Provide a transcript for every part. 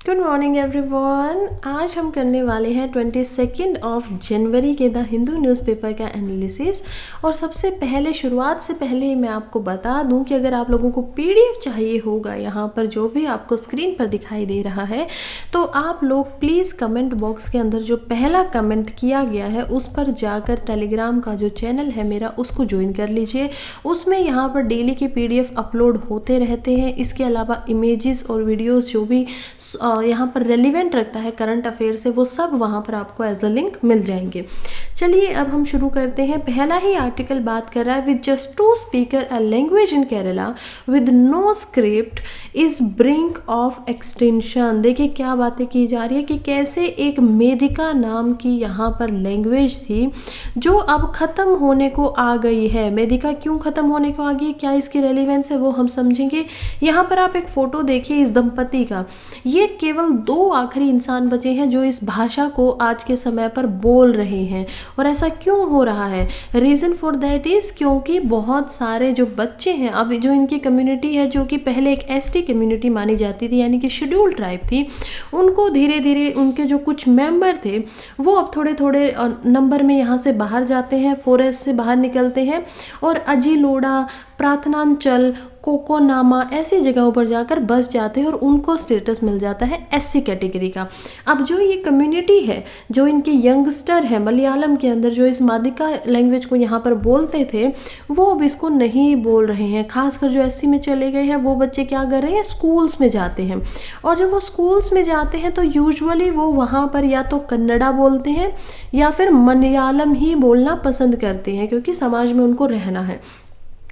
Good morning everyone. आज हम करने वाले हैं 22 ऑफ जनवरी के द हिंदू न्यूज़पेपर का एनालिसिस। और सबसे पहले शुरुआत से पहले मैं आपको बता दूं कि अगर आप लोगों को पीडीएफ चाहिए होगा यहाँ पर जो भी आपको स्क्रीन पर दिखाई दे रहा है, तो आप लोग प्लीज़ कमेंट बॉक्स के अंदर जो पहला कमेंट किया गया है उस पर जाकर टेलीग्राम का जो चैनल है मेरा उसको ज्वाइन कर लीजिए। उसमें यहाँ पर डेली के पीडीएफ अपलोड होते रहते हैं। इसके अलावा इमेजेस और वीडियोज़ जो भी यहाँ पर रेलिवेंट रखता है करंट अफेयर से, वो सब वहाँ पर आपको एज अ लिंक मिल जाएंगे। चलिए अब हम शुरू करते हैं। पहला ही आर्टिकल बात कर रहा है with just 2 speaker a language in Kerala with no script is brink of extension. देखिए क्या बातें की जा रही है कि कैसे एक मेदिका नाम की यहाँ पर लैंग्वेज थी जो अब ख़त्म होने को आ गई है। मेदिका क्यों ख़त्म होने को आ गई, क्या इसकी रेलिवेंस है वो हम समझेंगे। यहाँ पर आप एक फ़ोटो देखिए इस दंपति का। ये केवल 2 आखिरी इंसान बचे हैं जो इस भाषा को आज के समय पर बोल रहे हैं। और ऐसा क्यों हो रहा है? रीज़न फॉर दैट इज़ क्योंकि बहुत सारे जो बच्चे हैं, अब जो इनकी कम्युनिटी है जो कि पहले एक एसटी कम्युनिटी मानी जाती थी यानी कि शेड्यूल ट्राइब थी, उनको धीरे धीरे उनके जो कुछ मेंबर थे वो अब थोड़े थोड़े नंबर में यहाँ से बाहर जाते हैं, फॉरेस्ट से बाहर निकलते हैं और अजीलोड़ा, प्रार्थनांचल, कोकोनामा ऐसी जगहों पर जाकर बस जाते हैं और उनको स्टेटस मिल जाता है एससी कैटेगरी का। अब जो ये कम्युनिटी है, जो इनके यंगस्टर है मलयालम के अंदर जो इस मादिका लैंग्वेज को यहाँ पर बोलते थे, वो अब इसको नहीं बोल रहे हैं। खासकर जो एससी में चले गए हैं वो बच्चे क्या कर रहे हैं, स्कूल्स में जाते हैं। और जब वो स्कूल्स में जाते हैं तो यूजुअली वो वहाँ पर या तो कन्नड़ा बोलते हैं या फिर मलयालम ही बोलना पसंद करते हैं क्योंकि समाज में उनको रहना है।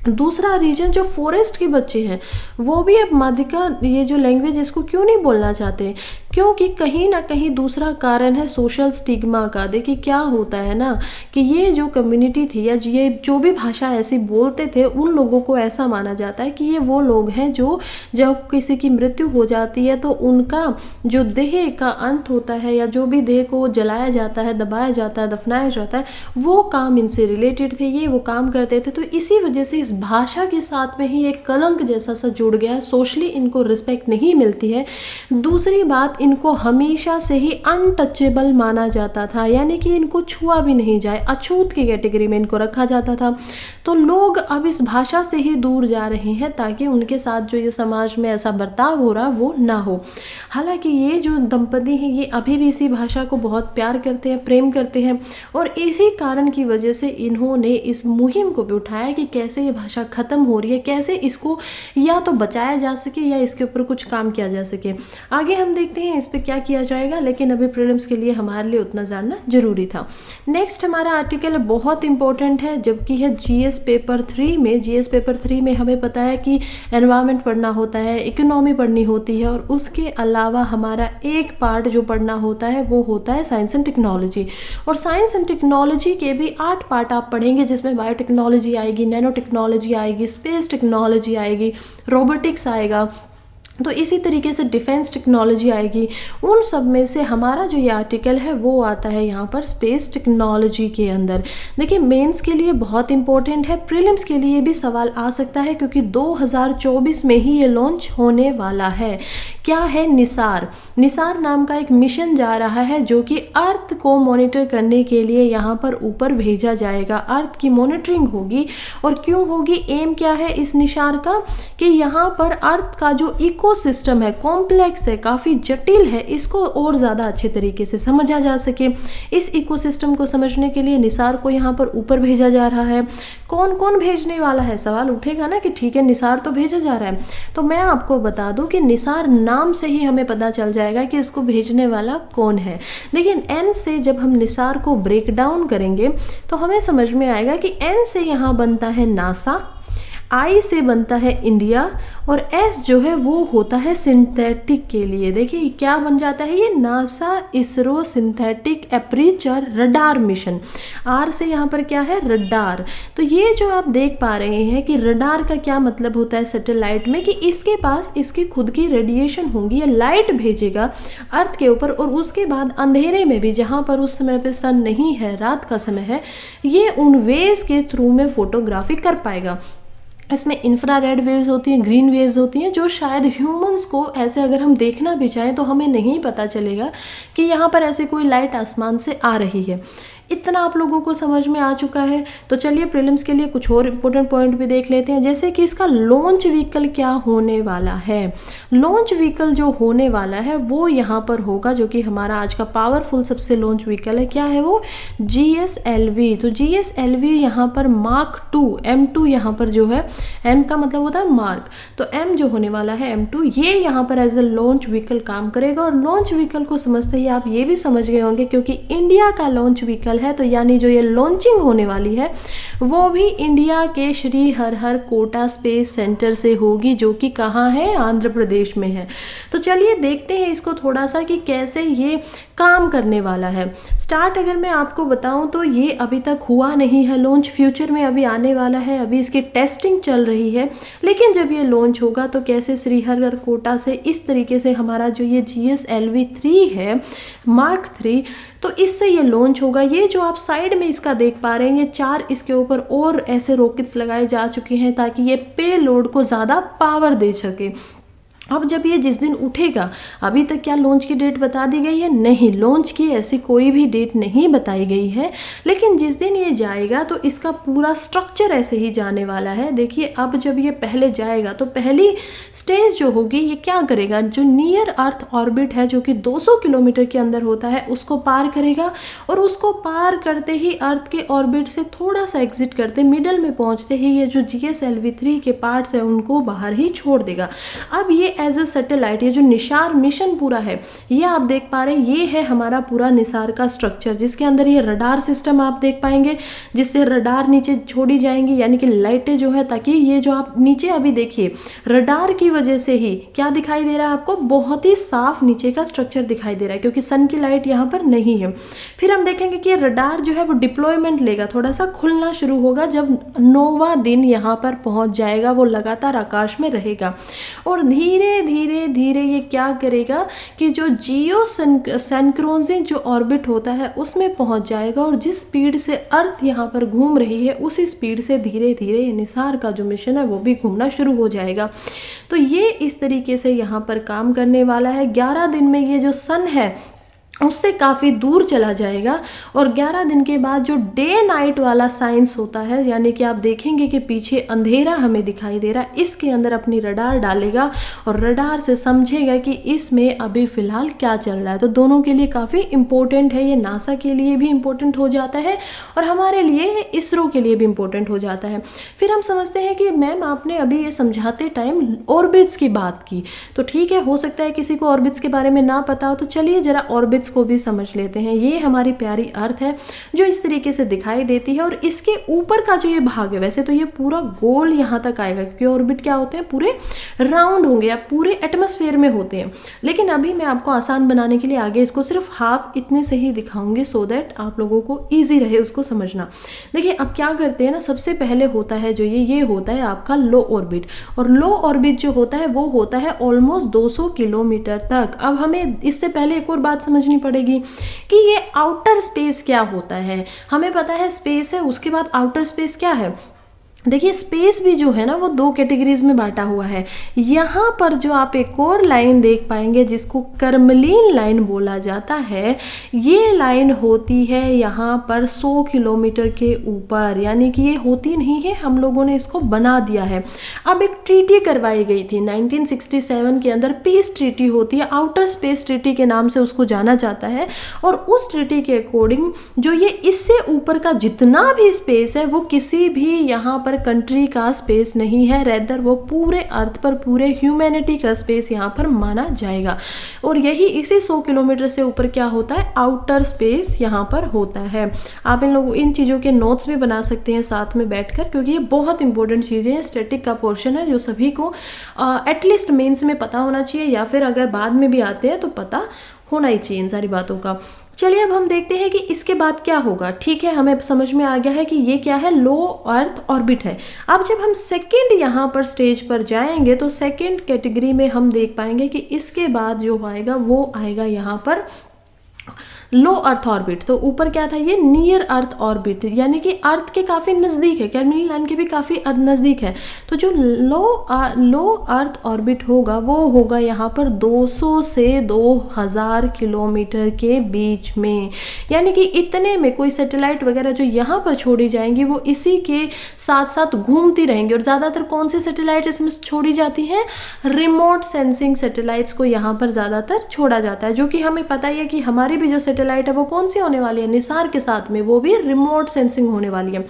दूसरा रीजन जो फॉरेस्ट के बच्चे हैं वो भी अब मादिका ये जो लैंग्वेज इसको क्यों नहीं बोलना चाहते, क्योंकि कहीं ना कहीं दूसरा कारण है सोशल स्टिग्मा का। देखिए क्या होता है ना कि ये जो कम्युनिटी थी या ये जो भी भाषा ऐसी बोलते थे उन लोगों को ऐसा माना जाता है कि ये वो लोग हैं जो जब किसी की मृत्यु हो जाती है तो उनका जो देह का अंत होता है या जो भी देह को जलाया जाता है, दबाया जाता है, दफनाया जाता है, वो काम इनसे रिलेटेड थे, ये वो काम करते थे। तो इसी वजह से भाषा के साथ में ही एक कलंक जैसा सा जुड़ गया है। सोशली इनको रिस्पेक्ट नहीं मिलती है। दूसरी बात, इनको हमेशा से ही अनटचेबल माना जाता था यानी कि इनको छुआ भी नहीं जाए, अछूत की कैटेगरी में इनको रखा जाता था। तो लोग अब इस भाषा से ही दूर जा रहे हैं ताकि उनके साथ जो ये समाज में ऐसा बर्ताव हो रहा वो ना हो। हालांकि ये जो दंपति हैं ये अभी भी इसी भाषा को बहुत प्यार करते हैं, प्रेम करते हैं और इसी कारण की वजह से इन्होंने इस मुहिम को भी उठाया कि कैसे ये भाषा ख़त्म हो रही है, कैसे इसको या तो बचाया जा सके या इसके ऊपर कुछ काम किया जा सके। आगे हम देखते हैं इस पर क्या किया जाएगा, लेकिन अभी प्रीलिम्स के लिए हमारे लिए उतना जानना जरूरी था। नेक्स्ट हमारा आर्टिकल बहुत इंपॉर्टेंट है जबकि है जीएस पेपर 3 में। जीएस पेपर 3 में हमें पता है कि एनवायरनमेंट पढ़ना होता है, इकोनॉमी पढ़नी होती है और उसके अलावा हमारा एक पार्ट जो पढ़ना होता है वो होता है साइंस एंड टेक्नोलॉजी। और साइंस एंड टेक्नोलॉजी के भी 8 पार्ट आप पढ़ेंगे जिसमें बायोटेक्नोलॉजी आएगी, नैनो टेक्नोलॉजी आएगी, स्पेस टेक्नोलॉजी आएगी, रोबोटिक्स आएगा, तो इसी तरीके से डिफेंस टेक्नोलॉजी आएगी। उन सब में से हमारा जो ये आर्टिकल है वो आता है यहाँ पर स्पेस टेक्नोलॉजी के अंदर। देखिए मेंस के लिए बहुत इंपॉर्टेंट है, प्रीलिम्स के लिए भी सवाल आ सकता है क्योंकि 2024 में ही ये लॉन्च होने वाला है। क्या है निसार? निसार नाम का एक मिशन जा रहा है जो कि अर्थ को मॉनिटर करने के लिए यहाँ पर ऊपर भेजा जाएगा। अर्थ की मॉनिटरिंग होगी। और क्यों होगी, एम क्या है इस निसार का कि यहाँ पर अर्थ का जो इकोसिस्टम है, कॉम्प्लेक्स है, काफ़ी जटिल है, इसको और ज़्यादा अच्छे तरीके से समझा जा सके। इस इकोसिस्टम को समझने के लिए निसार को यहाँ पर ऊपर भेजा जा रहा है। कौन कौन भेजने वाला है, सवाल उठेगा ना कि ठीक है निसार तो भेजा जा रहा है। तो मैं आपको बता दूं कि निसार नाम से ही हमें पता चल जाएगा कि इसको भेजने वाला कौन है। लेकिन एन से जब हम निसार को ब्रेक डाउन करेंगे तो हमें समझ में आएगा कि एन से यहाँ बनता है नासा, आई से बनता है इंडिया और एस जो है वो होता है सिंथेटिक के लिए। देखिए क्या बन जाता है ये, NASA ISRO synthetic aperture radar mission. आर से यहाँ पर क्या है, रडार। तो ये जो आप देख पा रहे हैं कि रडार का क्या मतलब होता है सैटेलाइट में, कि इसके पास इसकी खुद की रेडिएशन होंगी, ये लाइट भेजेगा अर्थ के ऊपर और उसके बाद अंधेरे में भी जहाँ पर उस समय पे सन नहीं है, रात का समय है, ये उन वेव्स के थ्रू में फोटोग्राफी कर पाएगा। इसमें इंफ्रारेड वेव्स होती हैं, ग्रीन वेव्स होती हैं, जो शायद ह्यूमंस को ऐसे अगर हम देखना भी चाहें तो हमें नहीं पता चलेगा कि यहाँ पर ऐसी कोई लाइट आसमान से आ रही है। इतना आप लोगों को समझ में आ चुका है। तो चलिए प्रीलिम्स के लिए कुछ और इम्पोर्टेंट पॉइंट भी देख लेते हैं, जैसे कि इसका लॉन्च व्हीकल क्या होने वाला है। लॉन्च व्हीकल जो होने वाला है वो यहाँ पर होगा, जो कि हमारा आज का पावरफुल सबसे लॉन्च व्हीकल है। क्या है वो? GSLV। तो GSLV यहाँ पर मार्क 2 M2 यहाँ पर जो है, M का मतलब होता है मार्क, तो M जो होने वाला है M2, ये यहाँ पर एज ए लॉन्च व्हीकल काम करेगा। और लॉन्च व्हीकल को समझते ही आप ये भी समझ गए होंगे, क्योंकि इंडिया का लॉन्च व्हीकल है, तो यानी जो ये लॉन्चिंग होने वाली है वो भी इंडिया के श्री हर कोटा स्पेस सेंटर से होगी, जो कि कहाँ है? आंध्र प्रदेश में है। तो चलिए देखते हैं इसको थोड़ा सा कि कैसे ये काम करने वाला है। स्टार्ट अगर मैं आपको बताऊं तो ये अभी तक हुआ नहीं है लॉन्च, फ्यूचर में अभी आने वाला है, अभी इसकी टेस्टिंग चल रही है। लेकिन जब ये लॉन्च होगा तो कैसे श्रीहरिकोटा से इस तरीके से हमारा जो ये GSLV 3 है मार्क 3, तो इससे ये लॉन्च होगा। ये जो आप साइड में इसका देख पा रहे हैं, ये 4 इसके ऊपर और ऐसे रॉकेट्स लगाए जा चुके हैं ताकि ये पे लोड को ज़्यादा पावर दे सके। अब जब ये जिस दिन उठेगा, अभी तक क्या लॉन्च की डेट बता दी गई है? नहीं, लॉन्च की ऐसी कोई भी डेट नहीं बताई गई है। लेकिन जिस दिन ये जाएगा तो इसका पूरा स्ट्रक्चर ऐसे ही जाने वाला है। देखिए, अब जब ये पहले जाएगा तो पहली स्टेज जो होगी ये क्या करेगा, जो नियर अर्थ ऑर्बिट है जो कि 200 किलोमीटर के अंदर होता है, उसको पार करेगा। और उसको पार करते ही अर्थ के ऑर्बिट से थोड़ा सा एग्जिट करते मिडल में पहुंचते ही ये जो GSLV 3 के पार्ट्स है उनको बाहर ही छोड़ देगा। अब ये एज ए सैटेलाइट, ये जो निसार मिशन पूरा है, ये आप देख पा रहे हैं, ये है हमारा पूरा निसार का स्ट्रक्चर, जिसके अंदर ये रडार सिस्टम आप देख पाएंगे, जिससे रडार नीचे छोड़ी जाएंगी, यानी कि लाइटें जो है, ताकि ये जो आप नीचे अभी देखिए रडार की वजह से ही क्या दिखाई दे रहा है आपको, बहुत ही साफ नीचे का स्ट्रक्चर दिखाई दे रहा है, क्योंकि सन की लाइट यहाँ पर नहीं है। फिर हम देखेंगे कि रडार जो है वो डिप्लॉयमेंट लेगा, थोड़ा सा खुलना शुरू होगा जब 9वां दिन यहाँ पर पहुँच जाएगा, वो लगातार आकाश में रहेगा। और धीरे धीरे धीरे ये क्या करेगा कि जो जियो सिंक्रोनिज़म जो ऑर्बिट होता है उसमें पहुंच जाएगा, और जिस स्पीड से अर्थ यहाँ पर घूम रही है उसी स्पीड से धीरे धीरे निसार का जो मिशन है वो भी घूमना शुरू हो जाएगा। तो ये इस तरीके से यहाँ पर काम करने वाला है। 11 दिन में ये जो सन है उससे काफ़ी दूर चला जाएगा, और 11 दिन के बाद जो डे नाइट वाला साइंस होता है, यानी कि आप देखेंगे कि पीछे अंधेरा हमें दिखाई दे रहा है, इसके अंदर अपनी रडार डालेगा और रडार से समझेगा कि इसमें अभी फ़िलहाल क्या चल रहा है। तो दोनों के लिए काफ़ी इम्पोर्टेंट है, ये नासा के लिए भी इम्पोर्टेंट हो जाता है और हमारे लिए इसरो के लिए भी इम्पोर्टेंट हो जाता है। फिर हम समझते हैं कि मैम आपने अभी ये समझाते टाइम ऑर्बिट्स की बात की, तो ठीक है, हो सकता है किसी को ऑर्बिट्स के बारे में ना पता हो, तो चलिए ज़रा ऑर्बिट्स को भी समझ लेते हैं। ये हमारी प्यारी अर्थ है जो इस तरीके से दिखाई देती है, और इसके ऊपर का जो ये भाग है, वैसे तो ये पूरा गोल यहाँ तक आएगा, क्योंकि ऑर्बिट क्या होते हैं, पूरे राउंड होंगे या पूरे एटमॉस्फेयर में होते हैं। लेकिन अभी मैं आपको आसान बनाने के लिए आगे इसको सिर्फ हाफ इतने से ही दिखाऊंगी, सो दैट आप लोगों को ईजी रहे उसको समझना। देखिए, अब क्या करते हैं ना, सबसे पहले होता है जो ये होता है आपका लो ऑर्बिट, और लो ऑर्बिट जो होता है वो होता है ऑलमोस्ट 200 किलोमीटर तक। अब हमें इससे पहले एक और बात समझनी पड़ेगी कि ये आउटर स्पेस क्या होता है। हमें पता है स्पेस है, उसके बाद आउटर स्पेस क्या है। देखिए, स्पेस भी जो है ना वो 2 कैटेगरीज में बांटा हुआ है। यहाँ पर जो आप एक और लाइन देख पाएंगे जिसको कर्मलीन लाइन बोला जाता है, ये लाइन होती है यहाँ पर 100 किलोमीटर के ऊपर, यानी कि ये होती नहीं है, हम लोगों ने इसको बना दिया है। अब एक ट्रीटी करवाई गई थी 1967 के अंदर, पीस ट्रीटी होती है, आउटर स्पेस ट्रीटी के नाम से उसको जाना जाता है। और उस ट्रीटी के अकॉर्डिंग जो ये इससे ऊपर का जितना भी स्पेस है वो किसी भी यहाँ पर कंट्री का स्पेस नहीं है, रेदर वो पूरे अर्थ पर पूरे ह्यूमैनिटी का स्पेस यहाँ पर माना जाएगा। और यही इसी 100 किलोमीटर से ऊपर क्या होता है, आउटर स्पेस यहाँ पर होता है। आप इन चीज़ों के नोट्स भी बना सकते हैं साथ में बैठकर, क्योंकि ये बहुत इंपॉर्टेंट चीज़ें हैं। स्टैटिक का पोर्शन है जो सभी को एटलीस्ट मेंस में पता होना चाहिए, या फिर अगर बाद में भी आते हैं तो पता होना ही चाहिए इन सारी बातों का। चलिए अब हम देखते हैं कि इसके बाद क्या होगा। ठीक है, हमें समझ में आ गया है कि ये क्या है, लो अर्थ ऑर्बिट है। अब जब हम सेकंड यहाँ पर स्टेज पर जाएंगे तो सेकंड कैटेगरी में हम देख पाएंगे कि इसके बाद जो आएगा वो आएगा यहाँ पर लो अर्थ ऑर्बिट, तो ऊपर क्या था ये नियर अर्थ ऑर्बिट, यानी कि अर्थ के काफ़ी नज़दीक है, कैल्विन लाइन के भी काफ़ी नज़दीक है। तो जो लो अर्थ ऑर्बिट होगा वो होगा यहाँ पर 200 से 2000 किलोमीटर के बीच में, यानी कि इतने में कोई सैटेलाइट वगैरह जो यहाँ पर छोड़ी जाएंगी वो इसी के साथ साथ घूमती रहेंगी। और ज़्यादातर कौन सी सैटेलाइट इसमें छोड़ी जाती हैं, रिमोट सेंसिंग सैटेलाइट्स को यहाँ पर ज़्यादातर छोड़ा जाता है, जो कि हमें पता ही है कि हमारी भी जो सैटेलाइट है वो कौन सी होने वाली है, निसार के साथ में, वो भी रिमोट सेंसिंग होने वाली है।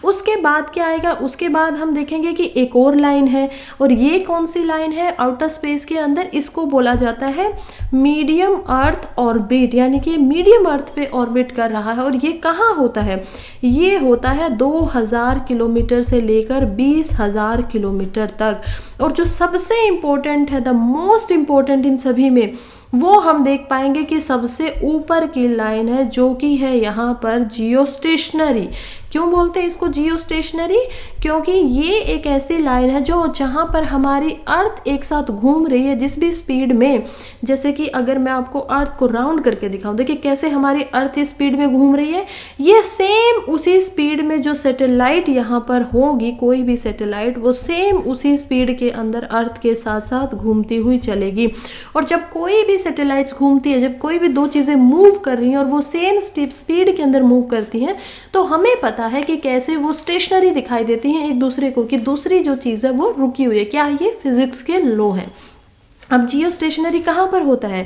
उसके बाद क्या आएगा, उसके बाद हम देखेंगे कि एक और लाइन है, और ये कौन सी लाइन है आउटर स्पेस के अंदर, इसको बोला जाता है मीडियम अर्थ ऑर्बिट, यानी कि मीडियम अर्थ पे ऑर्बिट कर रहा है। और ये कहाँ होता है, ये होता है 2000 किलोमीटर से लेकर 20,000 किलोमीटर तक। और जो सबसे इंपॉर्टेंट है, द मोस्ट इंपॉर्टेंट इन सभी में, वो हम देख पाएंगे कि सबसे ऊपर की लाइन है जो कि है यहाँ पर जियो स्टेशनरी। क्यों बोलते हैं इसको जियो स्टेशनरी, क्योंकि ये एक ऐसी लाइन है जो जहाँ पर हमारी अर्थ एक साथ घूम रही है जिस भी स्पीड में, जैसे कि अगर मैं आपको अर्थ को राउंड करके दिखाऊं, देखिए कैसे हमारी अर्थ इस स्पीड में घूम रही है, ये सेम उसी स्पीड में जो सैटेलाइट यहाँ पर होगी, कोई भी सैटेलाइट, वो सेम उसी स्पीड के अंदर अर्थ के साथ साथ घूमती हुई चलेगी। और जब कोई भी सैटेलाइट्स घूमती है, जब कोई भी दो चीज़ें मूव कर रही हैं और वो सेम स्पीड के अंदर मूव करती हैं, तो हमें पता है कि कैसे वो स्टेशनरी दिखाई देती हैं एक दूसरे को, कि दूसरी जो चीज़ है वो रुकी हुई है। क्या ये फिजिक्स के लॉ है। अब जियो स्टेशनरी कहाँ पर होता है,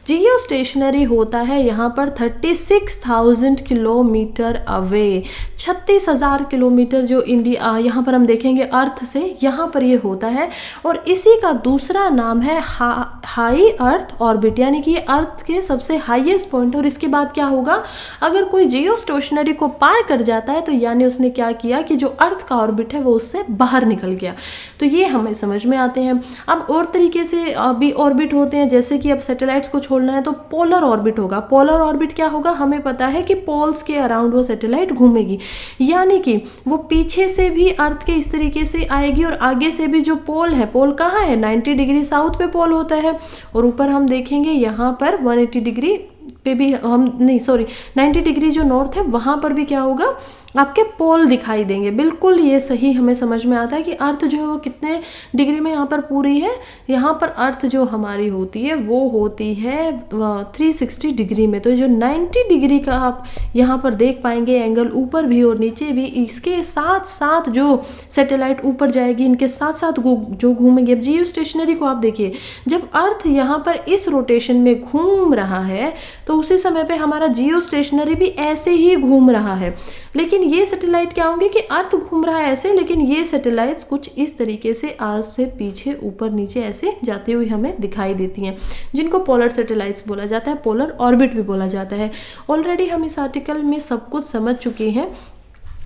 जियो स्टेशनरी होता है यहाँ पर 36,000 किलोमीटर अवे, 36,000 किलोमीटर जो इंडिया, यहाँ पर हम देखेंगे अर्थ से, यहाँ पर ये होता है। और इसी का दूसरा नाम है हाई अर्थ ऑर्बिट, यानी कि ये अर्थ के सबसे हाईएस्ट पॉइंट। और इसके बाद क्या होगा, अगर कोई जियो स्टेशनरी को पार कर जाता है तो यानी उसने क्या किया कि जो अर्थ का ऑर्बिट है वो उससे बाहर निकल गया। तो ये हमें समझ में आते हैं। अब और तरीके से भी ऑर्बिट होते हैं, जैसे कि अब सैटेलाइट्स को छोड़ना है तो पोलर ऑर्बिट होगा। पोलर ऑर्बिट क्या होगा, हमें पता है कि पोल्स के अराउंड वो सैटेलाइट घूमेगी, यानी कि वो पीछे से भी अर्थ के इस तरीके से आएगी और आगे से भी जो पोल है, पोल कहाँ है, 90 डिग्री साउथ पे पोल होता है। और ऊपर हम देखेंगे यहाँ पर 180 डिग्री पे भी, हम नहीं सॉरी 90 डिग्री जो नॉर्थ है वहाँ पर भी क्या होगा, आपके पोल दिखाई देंगे। बिल्कुल ये सही हमें समझ में आता है कि अर्थ जो है वो कितने डिग्री में यहाँ पर पूरी है। यहाँ पर अर्थ जो हमारी होती है वो होती है 360 डिग्री में। तो जो 90 डिग्री का आप यहाँ पर देख पाएंगे एंगल, ऊपर भी और नीचे भी, इसके साथ साथ जो सैटेलाइट ऊपर जाएगी इनके साथ साथ जो घूमेंगे। अब जियो स्टेशनरी को आप देखिए, जब अर्थ यहाँ पर इस रोटेशन में घूम रहा है तो उसी समय पे हमारा जियो स्टेशनरी भी ऐसे ही घूम रहा है। लेकिन ये सैटेलाइट क्या होंगे कि अर्थ घूम रहा है ऐसे, लेकिन ये सैटेलाइट्स कुछ इस तरीके से आज से पीछे ऊपर नीचे ऐसे जाती हुई हमें दिखाई देती हैं, जिनको पोलर सैटेलाइट्स बोला जाता है, पोलर ऑर्बिट भी बोला जाता है। ऑलरेडी हम इस आर्टिकल में सब कुछ समझ चुके हैं।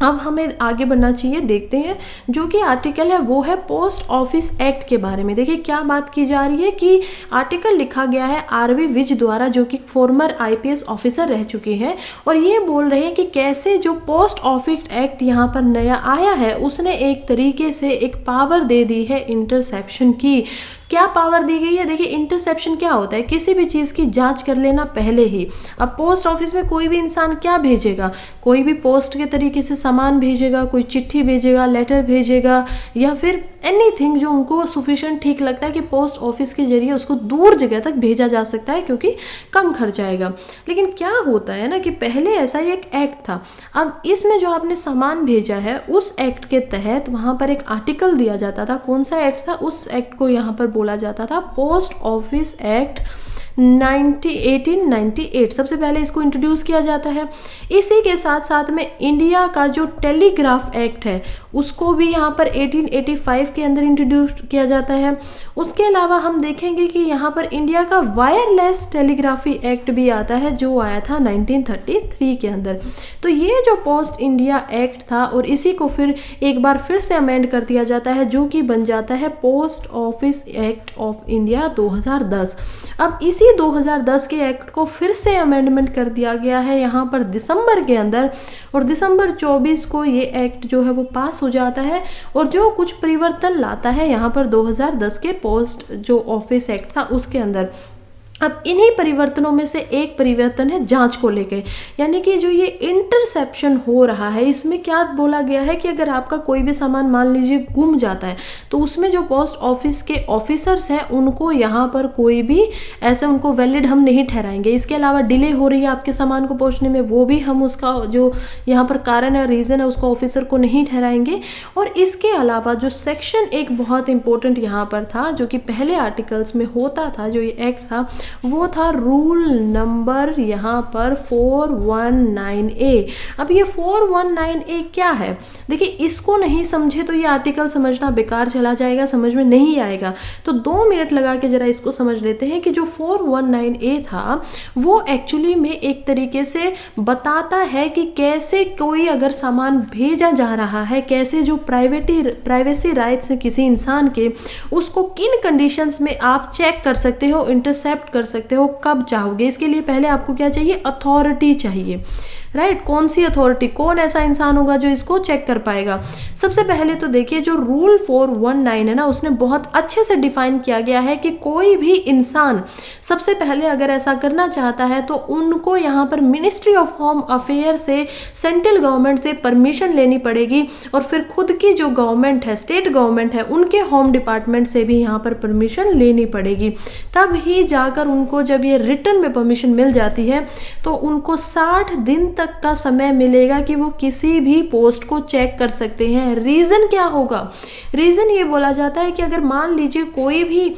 अब हमें आगे बढ़ना चाहिए, देखते हैं जो कि आर्टिकल है वो है पोस्ट ऑफिस एक्ट के बारे में। देखिए क्या बात की जा रही है कि आर्टिकल लिखा गया है आरवी विज द्वारा, जो कि फॉर्मर आईपीएस ऑफिसर रह चुके हैं, और ये बोल रहे हैं कि कैसे जो पोस्ट ऑफिस एक्ट यहाँ पर नया आया है उसने एक तरीके से एक पावर दे दी है इंटरसेप्शन की। क्या पावर दी गई है, देखिए इंटरसेप्शन क्या होता है, किसी भी चीज़ की जांच कर लेना पहले ही। अब पोस्ट ऑफिस में कोई भी इंसान क्या भेजेगा, कोई भी पोस्ट के तरीके से सामान भेजेगा, कोई चिट्ठी भेजेगा, लेटर भेजेगा, या फिर एनीथिंग जो उनको सफिशिएंट ठीक लगता है कि पोस्ट ऑफिस के जरिए उसको दूर जगह तक भेजा जा सकता है क्योंकि कम खर्च आएगा। लेकिन क्या होता है ना कि पहले ऐसा ही एक एक्ट था। अब इसमें जो आपने सामान भेजा है उस एक्ट के तहत वहाँ पर एक आर्टिकल दिया जाता था। कौन सा एक्ट था, उस एक्ट को यहाँ पर बोला जाता था पोस्ट ऑफिस एक्ट 1898। सबसे पहले इसको इंट्रोड्यूस किया जाता है। इसी के साथ साथ में इंडिया का जो टेलीग्राफ एक्ट है उसको भी यहाँ पर 1885 के अंदर इंट्रोड्यूस किया जाता है। उसके अलावा हम देखेंगे कि यहाँ पर इंडिया का वायरलेस टेलीग्राफी एक्ट भी आता है जो आया था 1933 के अंदर। तो ये जो पोस्ट इंडिया एक्ट था और इसी को फिर एक बार फिर से अमेंड कर दिया जाता है जो कि बन जाता है post office act of India 2010। अब इसी 2010 के एक्ट को फिर से अमेंडमेंट कर दिया गया है यहाँ पर दिसंबर के अंदर, और दिसंबर 24 को ये एक्ट जो है वो पास हो जाता है और जो कुछ परिवर्तन लाता है यहाँ पर 2010 के पोस्ट जो ऑफिस एक्ट था उसके अंदर। अब इन्हीं परिवर्तनों में से एक परिवर्तन है जांच को लेके, यानी कि जो ये इंटरसेप्शन हो रहा है इसमें क्या बोला गया है कि अगर आपका कोई भी सामान मान लीजिए गुम जाता है तो उसमें जो पोस्ट ऑफिस के ऑफिसर्स हैं उनको यहाँ पर कोई भी ऐसे उनको वैलिड हम नहीं ठहराएंगे। इसके अलावा डिले हो रही है आपके सामान को पहुँचने में, वो भी हम उसका जो यहाँ पर कारण है, रीज़न है, उसको ऑफिसर को नहीं ठहराएंगे। और इसके अलावा जो सेक्शन एक बहुत इंपॉर्टेंट यहाँ पर था जो कि पहले आर्टिकल्स में होता था, जो ये एक्ट था वो था रूल नंबर यहाँ पर 419A। अब ये 419A क्या है, देखिए इसको नहीं समझे तो ये आर्टिकल समझना बेकार चला जाएगा, समझ में नहीं आएगा। तो 2 मिनट लगा के जरा इसको समझ लेते हैं कि जो 419A था वो एक्चुअली में एक तरीके से बताता है कि कैसे कोई अगर सामान भेजा जा रहा है, कैसे जो प्राइवेसी राइट्स है किसी इंसान के, उसको किन कंडीशंस में आप चेक कर सकते हो, इंटरसेप्ट कर सकते हो, कब चाहोगे। इसके लिए पहले आपको क्या चाहिए, अथॉरिटी चाहिए, राइट। कौन सी अथॉरिटी, कौन ऐसा इंसान होगा जो इसको चेक कर पाएगा। सबसे पहले तो देखिए जो रूल 419 है ना, उसने बहुत अच्छे से डिफाइन किया गया है कि कोई भी इंसान सबसे पहले अगर ऐसा करना चाहता है तो उनको यहाँ पर मिनिस्ट्री ऑफ होम अफेयर से, सेंट्रल गवर्नमेंट से परमिशन लेनी पड़ेगी, और फिर खुद की जो गवर्नमेंट है, स्टेट गवर्नमेंट है, उनके होम डिपार्टमेंट से भी यहाँ पर परमिशन लेनी पड़ेगी। तब ही जाकर उनको जब ये रिटर्न में परमिशन मिल जाती है तो उनको 60 दिन तक का समय मिलेगा कि वो किसी भी पोस्ट को चेक कर सकते हैं। रीज़न क्या होगा, रीज़न ये बोला जाता है कि अगर मान लीजिए कोई भी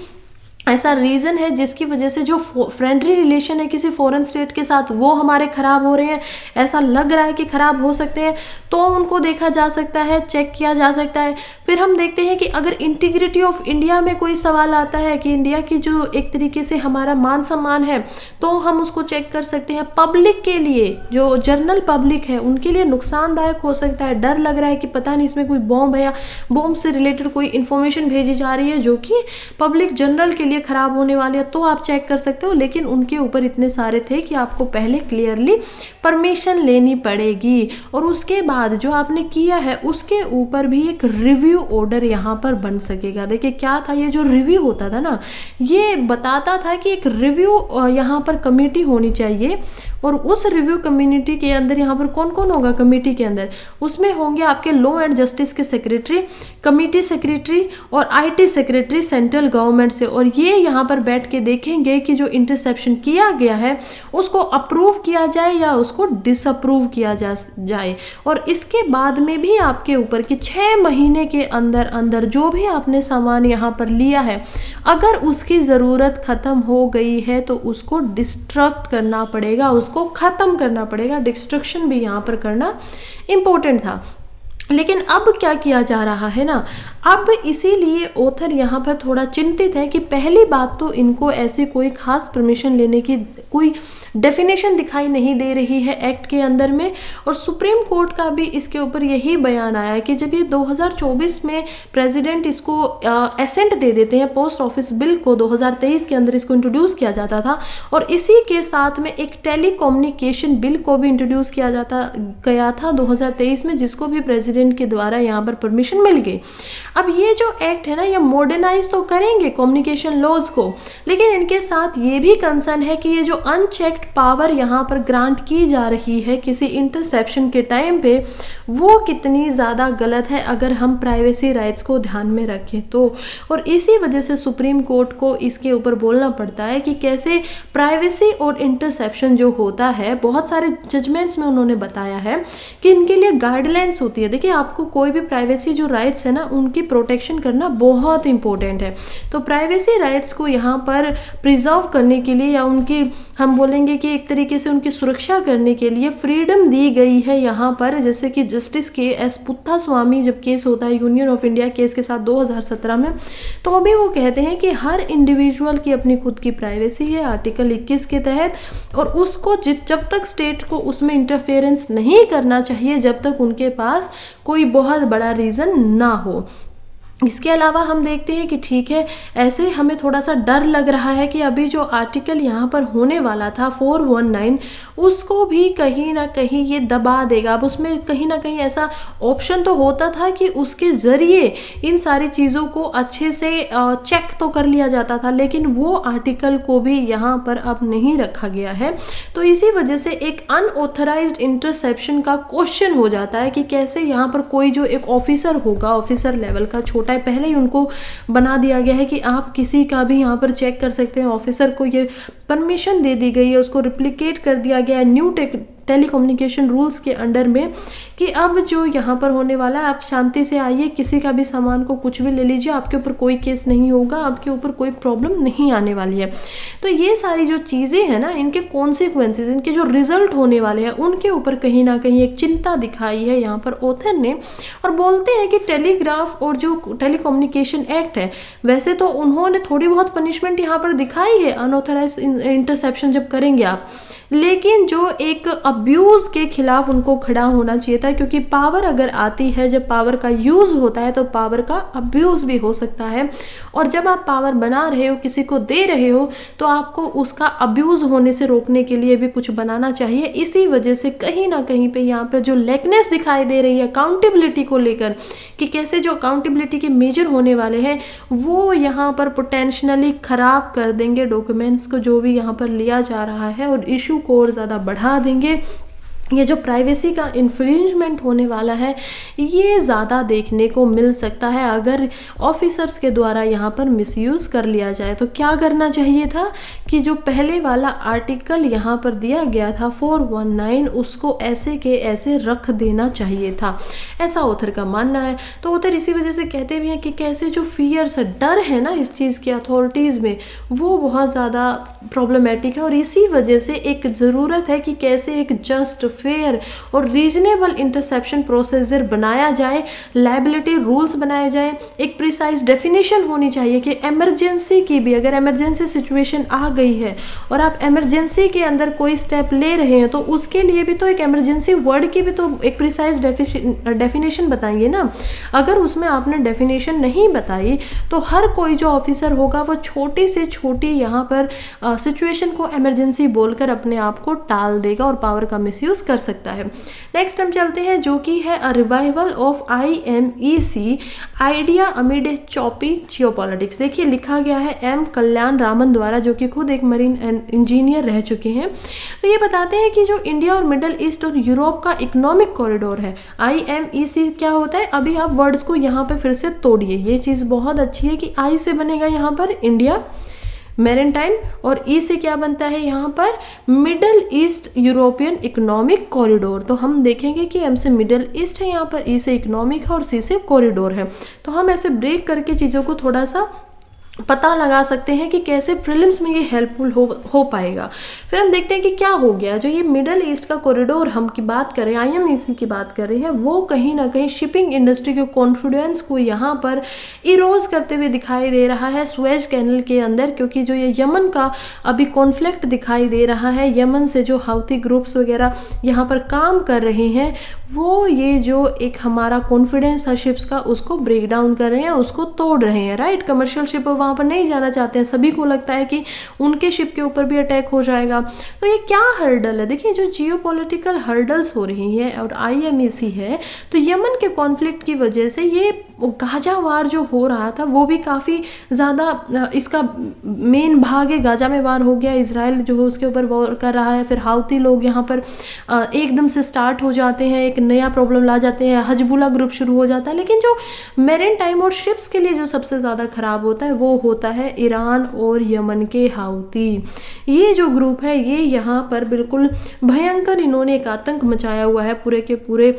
ऐसा रीज़न है जिसकी वजह से जो फ्रेंडली रिलेशन है किसी फॉरेन स्टेट के साथ वो हमारे ख़राब हो रहे हैं, ऐसा लग रहा है कि ख़राब हो सकते हैं, तो उनको देखा जा सकता है, चेक किया जा सकता है। फिर हम देखते हैं कि अगर इंटीग्रिटी ऑफ इंडिया में कोई सवाल आता है कि इंडिया की जो एक तरीके से हमारा मान सम्मान है, तो हम उसको चेक कर सकते हैं। पब्लिक के लिए, जो जनरल पब्लिक है, उनके लिए नुकसानदायक हो सकता है, डर लग रहा है कि पता नहीं इसमें कोई बॉम्ब है या बॉम्ब से रिलेटेड कोई इन्फॉर्मेशन भेजी जा रही है जो कि पब्लिक जनरल के लिए खराब होने वाले है, तो आप चेक कर सकते हो। लेकिन उनके ऊपर इतने सारे थे कि आपको पहले क्लियरली परमिशन लेनी पड़ेगी, और उसके बाद जो आपने किया है उसके ऊपर भी एक रिव्यू ऑर्डर यहाँ पर बन सकेगा। देखिए क्या था, ये जो रिव्यू होता था ना, ये बताता था कि एक रिव्यू यहाँ पर कमेटी होनी चाहिए, और उस रिव्यू कम्युनिटी के अंदर यहाँ पर कौन कौन होगा कमेटी के अंदर, उसमें होंगे आपके लॉ एंड जस्टिस के सेक्रेटरी, कमेटी सेक्रेटरी और आईटी सेक्रेटरी सेंट्रल गवर्नमेंट से। और ये यहाँ पर बैठ के देखेंगे कि जो इंटरसेप्शन किया गया है उसको अप्रूव किया जाए या उसको डिसअप्रूव किया जाए। और इसके बाद में भी आपके ऊपर कि 6 महीने के अंदर अंदर जो भी आपने सामान यहाँ पर लिया है, अगर उसकी ज़रूरत ख़त्म हो गई है तो उसको डिस्ट्रक्ट करना पड़ेगा, उसको ख़त्म करना पड़ेगा। डिस्ट्रक्शन भी यहाँ पर करना इम्पोर्टेंट था। लेकिन अब क्या किया जा रहा है ना, अब इसीलिए ऑथर यहाँ पर थोड़ा चिंतित है कि पहली बात तो इनको ऐसी कोई खास परमिशन लेने की कोई डेफिनेशन दिखाई नहीं दे रही है एक्ट के अंदर में। और सुप्रीम कोर्ट का भी इसके ऊपर यही बयान आया कि जब ये 2024 में प्रेसिडेंट इसको एसेंट दे देते हैं, पोस्ट ऑफिस बिल को 2023 के अंदर इसको इंट्रोड्यूस किया जाता था, और इसी के साथ में एक टेलीकम्युनिकेशन बिल को भी इंट्रोड्यूस किया गया था 2023 में, जिसको भी प्रेसिडेंट के द्वारा यहाँ पर परमिशन मिल गई। अब ये जो एक्ट है ना, ये मॉडर्नाइज तो करेंगे कम्युनिकेशन लॉज को, लेकिन इनके साथ ये भी कंसर्न है कि ये जो अनचेक्ड पावर यहाँ पर ग्रांट की जा रही है किसी इंटरसेप्शन के टाइम पे, वो कितनी ज़्यादा गलत है अगर हम प्राइवेसी राइट्स को ध्यान में रखें तो। और इसी वजह से सुप्रीम कोर्ट को इसके ऊपर बोलना पड़ता है कि कैसे प्राइवेसी और इंटरसेप्शन जो होता है, बहुत सारे जजमेंट्स में उन्होंने बताया है कि इनके लिए गाइडलाइंस होती है। देखिए आपको कोई भी प्राइवेसी जो राइट्स है ना, उनकी प्रोटेक्शन करना बहुत इंपॉर्टेंट है। तो प्राइवेसी राइट्स को यहाँ पर प्रिजर्व करने के लिए, या उनकी हम बोलेंगे कि एक तरीके से उनकी सुरक्षा करने के लिए फ्रीडम दी गई है यहाँ पर। जैसे कि जस्टिस के एस पुत्तास्वामी जब केस होता है यूनियन ऑफ इंडिया केस के साथ 2017 में, तो अभी वो कहते हैं कि हर इंडिविजुअल की अपनी खुद की प्राइवेसी है आर्टिकल 21 के तहत, और उसको जब तक स्टेट को उसमें इंटरफेरेंस नहीं करना चाहिए जब तक उनके पास कोई बहुत बड़ा रीज़न ना हो। इसके अलावा हम देखते हैं कि ठीक है, ऐसे हमें थोड़ा सा डर लग रहा है कि अभी जो आर्टिकल यहाँ पर होने वाला था 419, उसको भी कहीं ना कहीं ये दबा देगा। अब उसमें कहीं ना कहीं ऐसा ऑप्शन तो होता था कि उसके ज़रिए इन सारी चीज़ों को अच्छे से चेक तो कर लिया जाता था, लेकिन वो आर्टिकल को भी यहाँ पर अब नहीं रखा गया है। तो इसी वजह से एक अनऑथराइज्ड इंटरसेप्शन का क्वेश्चन हो जाता है कि कैसे यहाँ पर कोई जो एक ऑफिसर होगा, ऑफिसर लेवल का छोटा है, पहले ही उनको बना दिया गया है कि आप किसी का भी यहाँ पर चेक कर सकते हैं। ऑफिसर को ये परमिशन दे दी गई है, उसको रिप्लिकेट कर दिया गया है न्यू टेलीकम्युनिकेशन रूल्स के अंडर में कि अब जो यहाँ पर होने वाला है, आप शांति से आइए, किसी का भी सामान को कुछ भी ले लीजिए, आपके ऊपर कोई केस नहीं होगा, आपके ऊपर कोई प्रॉब्लम नहीं आने वाली है। तो ये सारी जो चीज़ें हैं ना, इनके कॉन्सिक्वेंसेज, इनके जो रिजल्ट होने वाले हैं, उनके ऊपर कहीं ना कहीं एक चिंता दिखाई है यहाँ पर ऑथर ने। और बोलते हैं कि टेलीग्राफ और जो टेलीकम्युनिकेशन एक्ट है, वैसे तो उन्होंने थोड़ी बहुत पनिशमेंट यहाँ पर दिखाई है अनऑथराइज इंटरसेप्शन जब करेंगे आप, लेकिन जो एक अब्यूज़ के खिलाफ उनको खड़ा होना चाहिए था, क्योंकि पावर अगर आती है, जब पावर का यूज़ होता है तो पावर का अब्यूज़ भी हो सकता है। और जब आप पावर बना रहे हो, किसी को दे रहे हो, तो आपको उसका अब्यूज़ होने से रोकने के लिए भी कुछ बनाना चाहिए। इसी वजह से कहीं ना कहीं पे यहाँ पर जो लेकनेस दिखाई दे रही है अकाउंटेबिलिटी को लेकर, कि कैसे जो अकाउंटेबिलिटी के मेजर होने वाले हैं वो यहाँ पर पोटेंशियली ख़राब कर देंगे डॉक्यूमेंट्स को, जो भी यहाँ पर लिया जा रहा है, और इशू को और ज़्यादा बढ़ा देंगे। ये जो प्राइवेसी का इन्फ्रिंजमेंट होने वाला है, ये ज़्यादा देखने को मिल सकता है अगर ऑफिसर्स के द्वारा यहाँ पर मिसयूज़ कर लिया जाए। तो क्या करना चाहिए था कि जो पहले वाला आर्टिकल यहाँ पर दिया गया था 419, उसको ऐसे के ऐसे रख देना चाहिए था, ऐसा ऑथर का मानना है। तो ऑथर इसी वजह से कहते भी हैं कि कैसे जो फियर्स, डर है ना इस चीज़ की अथॉरिटीज़ में, वो बहुत ज़्यादा प्रॉब्लमेटिक है। और इसी वजह से एक ज़रूरत है कि कैसे एक जस्ट, फेयर और रीजनेबल इंटरसेप्शन प्रोसीजर बनाया जाए, लायबिलिटी रूल्स बनाए जाए, एक प्रिसाइज डेफिनेशन होनी चाहिए कि इमरजेंसी की भी, अगर इमरजेंसी सिचुएशन आ गई है और आप इमरजेंसी के अंदर कोई स्टेप ले रहे हैं, तो उसके लिए भी तो एक इमरजेंसी वर्ड की भी तो एक प्रिसाइज डेफिनेशन बताएंगे ना। अगर उसमें आपने डेफिनेशन नहीं बताई तो हर कोई जो ऑफिसर होगा वो छोटी से छोटी यहाँ पर सिचुएशन को इमरजेंसी बोलकर अपने आप को टाल देगा और पावर का मिसयूज कर सकता है। नेक्स्ट हम चलते हैं, जो कि है अ revival of IMEC idea amid choppy geopolitics. देखिए लिखा गया है M कल्याण रामन द्वारा, जो कि खुद एक मरीन इंजीनियर रह चुके हैं। तो ये बताते हैं कि जो इंडिया और मिडल ईस्ट और यूरोप का इकोनॉमिक कॉरिडोर है, IMEC क्या होता है, अभी आप वर्ड्स को यहाँ पे फिर से तोड़िए। ये चीज़ बहुत अच्छी है कि I से बनेगा यहाँ पर इंडिया मैरीटाइम, और ई से क्या बनता है यहाँ पर, middle east European economic corridor. तो हम देखेंगे कि एम से मिडल ईस्ट है यहाँ पर, ई से इकोनॉमिक है और सी से कॉरिडोर है। तो हम ऐसे ब्रेक करके चीज़ों को थोड़ा सा पता लगा सकते हैं कि कैसे प्रीलिम्स में ये हेल्पफुल हो पाएगा। फिर हम देखते हैं कि क्या हो गया, जो ये मिडल ईस्ट का कॉरिडोर हम की बात करें, IMEC की बात कर रहे हैं, वो कहीं ना कहीं शिपिंग इंडस्ट्री के कॉन्फिडेंस को यहाँ पर इरोज करते हुए दिखाई दे रहा है स्वेज कैनल के अंदर। क्योंकि जो ये यमन का अभी कॉन्फ्लिक्ट दिखाई दे रहा है, यमन से जो हाउती ग्रुप्स वगैरह यहाँ पर काम कर रहे हैं, वो ये जो एक हमारा कॉन्फिडेंस था शिप्स का, उसको ब्रेक डाउन कर रहे हैं, उसको तोड़ रहे हैं। राइट, कमर्शियल शिप वहाँ पर नहीं जाना चाहते हैं, सभी को लगता है कि उनके शिप के ऊपर भी अटैक हो जाएगा। तो ये क्या हर्डल है, देखिए जो जियोपॉलिटिकल हर्डल्स हो रही हैं और IMEC है, तो यमन के कॉन्फ्लिक्ट की वजह से ये गाजा वार जो हो रहा था वो भी काफ़ी ज़्यादा, इसका मेन भाग है गाजा में वार हो गया, इसराइल जो है उसके ऊपर वॉर कर रहा है, फिर हाउती लोग यहाँ पर एकदम से स्टार्ट हो जाते हैं, एक नया प्रॉब्लम ला जाते हैं, हजबुल्ला ग्रुप शुरू हो जाता है। लेकिन जो मेरीन टाइम और शिप्स के लिए जो सबसे ज़्यादा ख़राब होता है वो होता है ईरान और यमन के हाउती। ये जो ग्रुप है ये यहाँ पर बिल्कुल भयंकर, इन्होंने एक आतंक मचाया हुआ है पूरे के पूरे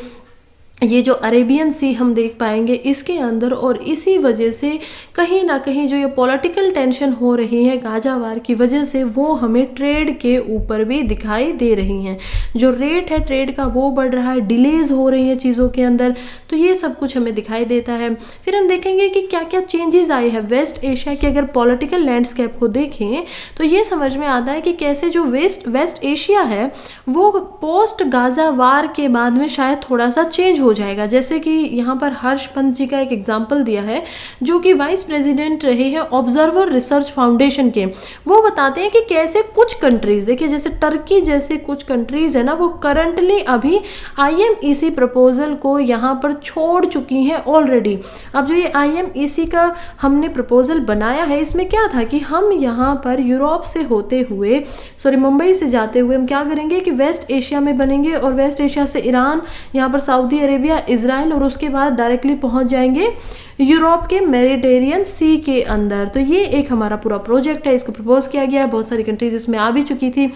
ये जो अरेबियन सी हम देख पाएंगे इसके अंदर। और इसी वजह से कहीं ना कहीं जो ये पॉलिटिकल टेंशन हो रही है गाजा वार की वजह से, वो हमें ट्रेड के ऊपर भी दिखाई दे रही हैं। जो रेट है ट्रेड का वो बढ़ रहा है, डिलेज हो रही है चीज़ों के अंदर, तो ये सब कुछ हमें दिखाई देता है। फिर हम देखेंगे कि क्या क्या चेंजेस आए हैं वेस्ट एशिया के। अगर पॉलिटिकल लैंडस्केप को देखें तो ये समझ में आता है कि कैसे जो वेस्ट एशिया है वो पोस्ट गाजा वार के बाद में शायद थोड़ा सा चेंज हो हो जाएगा। जैसे कि यहाँ पर हर्ष पंत जी का एक एग्जाम्पल दिया है, जो कि वाइस प्रेसिडेंट रहे हैं ऑब्जर्वर रिसर्च फाउंडेशन के। वो बताते हैं कि कैसे कुछ कंट्रीज, देखिए जैसे टर्की जैसे कुछ कंट्रीज है ना, वो करंटली अभी IMEC प्रपोजल को यहाँ पर छोड़ चुकी हैं ऑलरेडी। अब जो ये IMEC का हमने प्रपोजल बनाया है, इसमें क्या था कि हम यहाँ पर यूरोप से होते हुए, सॉरी मुंबई से जाते हुए हम क्या करेंगे कि वेस्ट एशिया में बनेंगे, और वेस्ट एशिया से ईरान, यहाँ पर सऊदी अरेबिया, इजराइल, और उसके बाद डायरेक्टली पहुँच जाएंगे यूरोप के मेडिटेरियन सी के अंदर। तो ये एक हमारा पूरा प्रोजेक्ट है, इसको प्रपोज किया गया है, बहुत सारी कंट्रीज इसमें आ भी चुकी थी,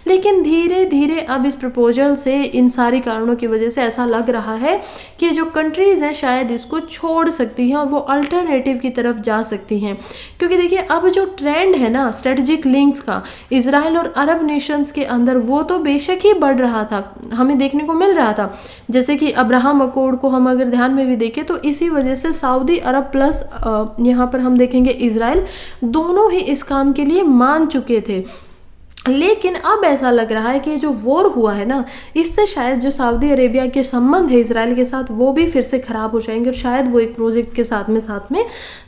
लेकिन धीरे धीरे अब इस प्रपोजल से, इन सारी कारणों की वजह से ऐसा लग रहा है कि जो कंट्रीज हैं शायद इसको छोड़ सकती हैं और वो अल्टरनेटिव की तरफ जा सकती हैं। क्योंकि देखिए अब जो ट्रेंड है ना स्ट्रेटेजिक लिंक्स का इजराइल और अरब नेशंस के अंदर, वो तो बेशक ही बढ़ रहा था, हमें देखने को मिल रहा था। जैसे कि अब्राहम अकॉर्ड को हम अगर ध्यान में भी देखें तो इसी वजह से सऊदी अरब प्लस यहाँ पर हम देखेंगे इजराइल, दोनों ही इस काम के लिए मान चुके थे। लेकिन अब ऐसा लग रहा है कि जो वॉर हुआ है ना, इससे शायद जो सऊदी अरेबिया के संबंध है इजराइल के साथ, वो भी फिर से खराब हो जाएंगे, और शायद वो एक प्रोजेक्ट के साथ में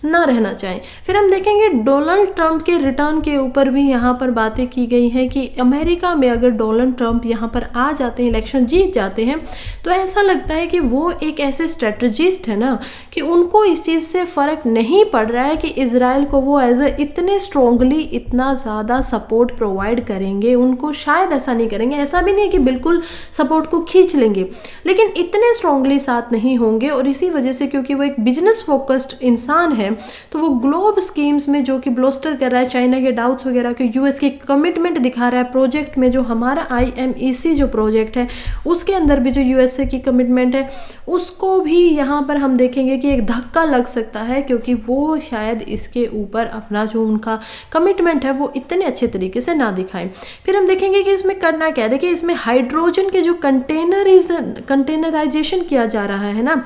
ना रहना चाहें। फिर हम देखेंगे डोनाल्ड ट्रंप के रिटर्न के ऊपर भी यहाँ पर बातें की गई हैं कि अमेरिका में अगर डोनाल्ड ट्रंप यहाँ पर आ जाते हैं, इलेक्शन जीत जाते हैं, तो ऐसा लगता है कि वो एक ऐसे स्ट्रेटजिस्ट है ना कि उनको इस चीज़ से फ़र्क नहीं पड़ रहा है कि इजराइल को वो एज ए इतने स्ट्रोंगली, इतना ज़्यादा सपोर्ट प्रोवाइड करेंगे। उनको शायद ऐसा नहीं करेंगे, ऐसा भी नहीं कि बिल्कुल सपोर्ट को खींच लेंगे, लेकिन इतने स्ट्रांगली साथ नहीं होंगे। और इसी वजह से, क्योंकि वो एक बिजनेस फोकस्ड इंसान है, तो वो ग्लोब स्कीम्स में जो कि ब्लोस्टर कर रहा है चाइना के डाउट्स वगैरह के, यूएस की कमिटमेंट दिखा रहा है प्रोजेक्ट में, जो हमारा IMEC जो प्रोजेक्ट है उसके अंदर भी जो USA की कमिटमेंट है, उसको भी यहाँ पर हम देखेंगे कि एक धक्का लग सकता है, क्योंकि वो शायद इसके ऊपर अपना जो उनका कमिटमेंट है वो इतने अच्छे तरीके से ना दिखाएं। फिर हम देखेंगे कि इसमें करना क्या है। देखिए इसमें हाइड्रोजन के जो कंटेनराइजेशन किया जा रहा है ना,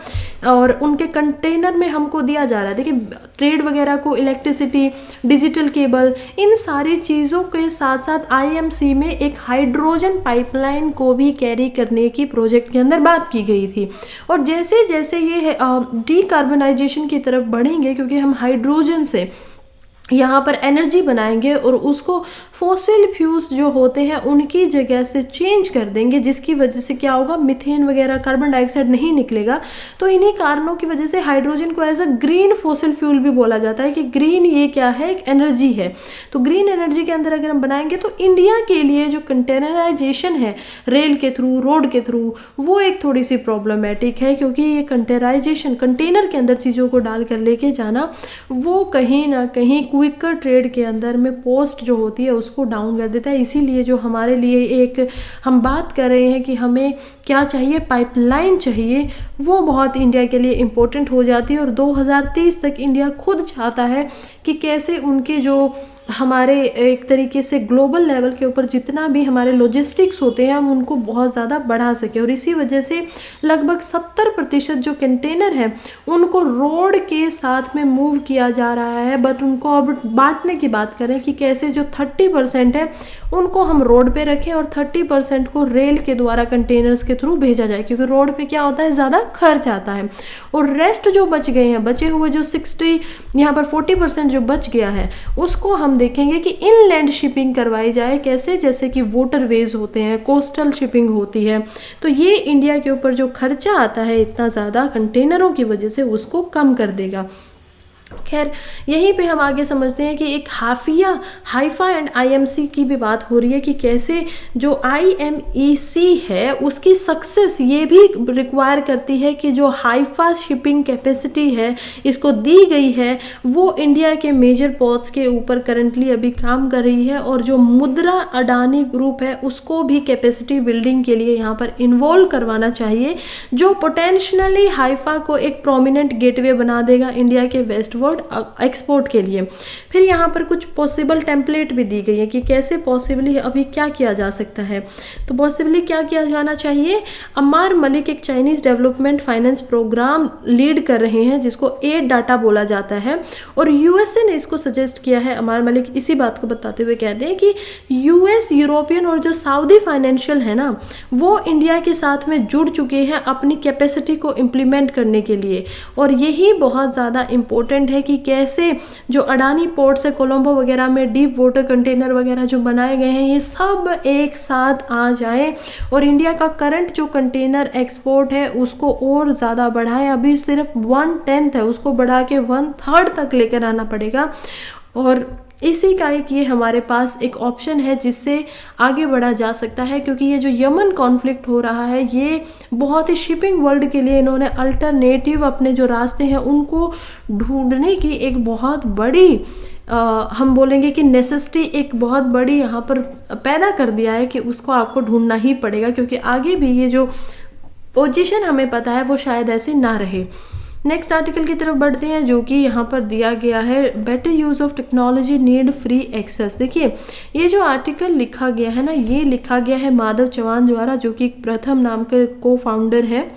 और उनके कंटेनर में हमको दिया जा रहा है, देखिए ट्रेड वगैरह को, इलेक्ट्रिसिटी, डिजिटल केबल, इन सारी चीज़ों के साथ साथ IMC में एक हाइड्रोजन पाइपलाइन को भी कैरी करने की प्रोजेक्ट के अंदर बात की गई थी। और जैसे जैसे ये डीकार्बनाइजेशन की तरफ बढ़ेंगे, क्योंकि हम हाइड्रोजन से यहाँ पर एनर्जी बनाएंगे और उसको फॉसिल फ्यूल्स जो होते हैं उनकी जगह से चेंज कर देंगे, जिसकी वजह से क्या होगा, मीथेन वगैरह, कार्बन डाइऑक्साइड नहीं निकलेगा। तो इन्हीं कारणों की वजह से हाइड्रोजन को as a green fossil fuel भी बोला जाता है कि ग्रीन ये क्या है, एक एनर्जी है। तो ग्रीन एनर्जी के अंदर अगर हम बनाएंगे तो इंडिया के लिए जो कंटेनराइजेशन है रेल के थ्रू, रोड के थ्रू, वो एक थोड़ी सी प्रॉब्लमेटिक है, क्योंकि ये कंटेनराइजेशन, कंटेनर के अंदर चीज़ों को डाल कर लेके जाना, वो कहीं ना कहीं क्विकर ट्रेड के अंदर में पोस्ट जो होती है उसको डाउन कर देता है। इसीलिए जो हमारे लिए एक हम बात कर रहे हैं कि हमें क्या चाहिए, पाइपलाइन चाहिए, वो बहुत इंडिया के लिए इम्पोर्टेंट हो जाती है। और 2030 तक इंडिया खुद चाहता है कि कैसे उनके जो हमारे एक तरीके से ग्लोबल लेवल के ऊपर जितना भी हमारे लॉजिस्टिक्स होते हैं, हम उनको बहुत ज़्यादा बढ़ा सकें। और इसी वजह से लगभग 70% जो कंटेनर हैं उनको रोड के साथ में मूव किया जा रहा है। बट उनको अब बांटने की बात करें कि कैसे जो 30% है उनको हम रोड पे रखें और 30% को रेल के द्वारा कंटेनर्स के थ्रू भेजा जाए, क्योंकि रोड पे क्या होता है, ज़्यादा खर्च आता है। और रेस्ट जो बच गए हैं, बचे हुए जो 60 यहाँ पर 40% जो बच गया है, उसको हम देखेंगे कि इनलैंड शिपिंग करवाई जाए। कैसे, जैसे कि वाटरवेज होते हैं, कोस्टल शिपिंग होती है, तो ये इंडिया के ऊपर जो खर्चा आता है इतना ज़्यादा कंटेनरों की वजह से, उसको कम कर देगा। खैर यहीं पे हम आगे समझते हैं कि एक हाइफा एंड IMC की भी बात हो रही है कि कैसे जो IMEC है उसकी सक्सेस ये भी रिक्वायर करती है कि जो हाइफा शिपिंग कैपेसिटी है इसको दी गई है, वो इंडिया के मेजर पोर्ट्स के ऊपर करंटली अभी काम कर रही है। और जो मुद्रा अडानी ग्रुप है उसको भी कैपेसिटी बिल्डिंग के लिए यहाँ पर इन्वॉल्व करवाना चाहिए, जो पोटेंशियली हाइफा को एक प्रोमिनेंट गेटवे बना देगा इंडिया के वेस्ट वर्ल्ड एक्सपोर्ट के लिए। फिर यहाँ पर कुछ पॉसिबल टेम्पलेट भी दी गई है कि कैसे पॉसिबली अभी क्या किया जा सकता है। तो पॉसिबली क्या किया जाना चाहिए, अम्मार मलिक एक Chinese development finance programme lead कर रहे हैं जिसको एड डाटा बोला जाता है, और यूएसए ने इसको सजेस्ट किया है। अम्मार मलिक इसी बात को बताते हुए कहते हैं कि यूएस, यूरोपियन और जो सऊदी फाइनेंशियल है ना, वो इंडिया के साथ में जुड़ चुके हैं अपनी कैपेसिटी को इम्प्लीमेंट करने के लिए। और यही बहुत ज़्यादा इम्पोर्टेंट है कि कैसे जो अडानी पोर्ट से कोलंबो वगैरह में डीप वाटर कंटेनर वगैरह जो बनाए गए हैं, ये सब एक साथ आ जाए और इंडिया का करंट जो कंटेनर एक्सपोर्ट है उसको और ज़्यादा बढ़ाए। अभी सिर्फ 1/10 है, उसको बढ़ा के 1/3 तक लेकर आना पड़ेगा। और इसी का एक ये हमारे पास एक ऑप्शन है जिससे आगे बढ़ा जा सकता है, क्योंकि ये जो यमन कॉन्फ्लिक्ट हो रहा है ये बहुत ही शिपिंग वर्ल्ड के लिए इन्होंने अल्टरनेटिव अपने जो रास्ते हैं उनको ढूंढने की एक बहुत बड़ी हम बोलेंगे कि नेसेसिटी एक बहुत बड़ी यहाँ पर पैदा कर दिया है कि उसको आपको ढूंढना ही पड़ेगा, क्योंकि आगे भी ये जो पोजीशन हमें पता है वो शायद ऐसी ना रहे। नेक्स्ट आर्टिकल की तरफ बढ़ते हैं जो कि यहाँ पर दिया गया है, better use of technology need free access. देखिए ये जो आर्टिकल लिखा गया है ना, ये लिखा गया है माधव चौहान द्वारा, जो कि प्रथम नाम के को फाउंडर है।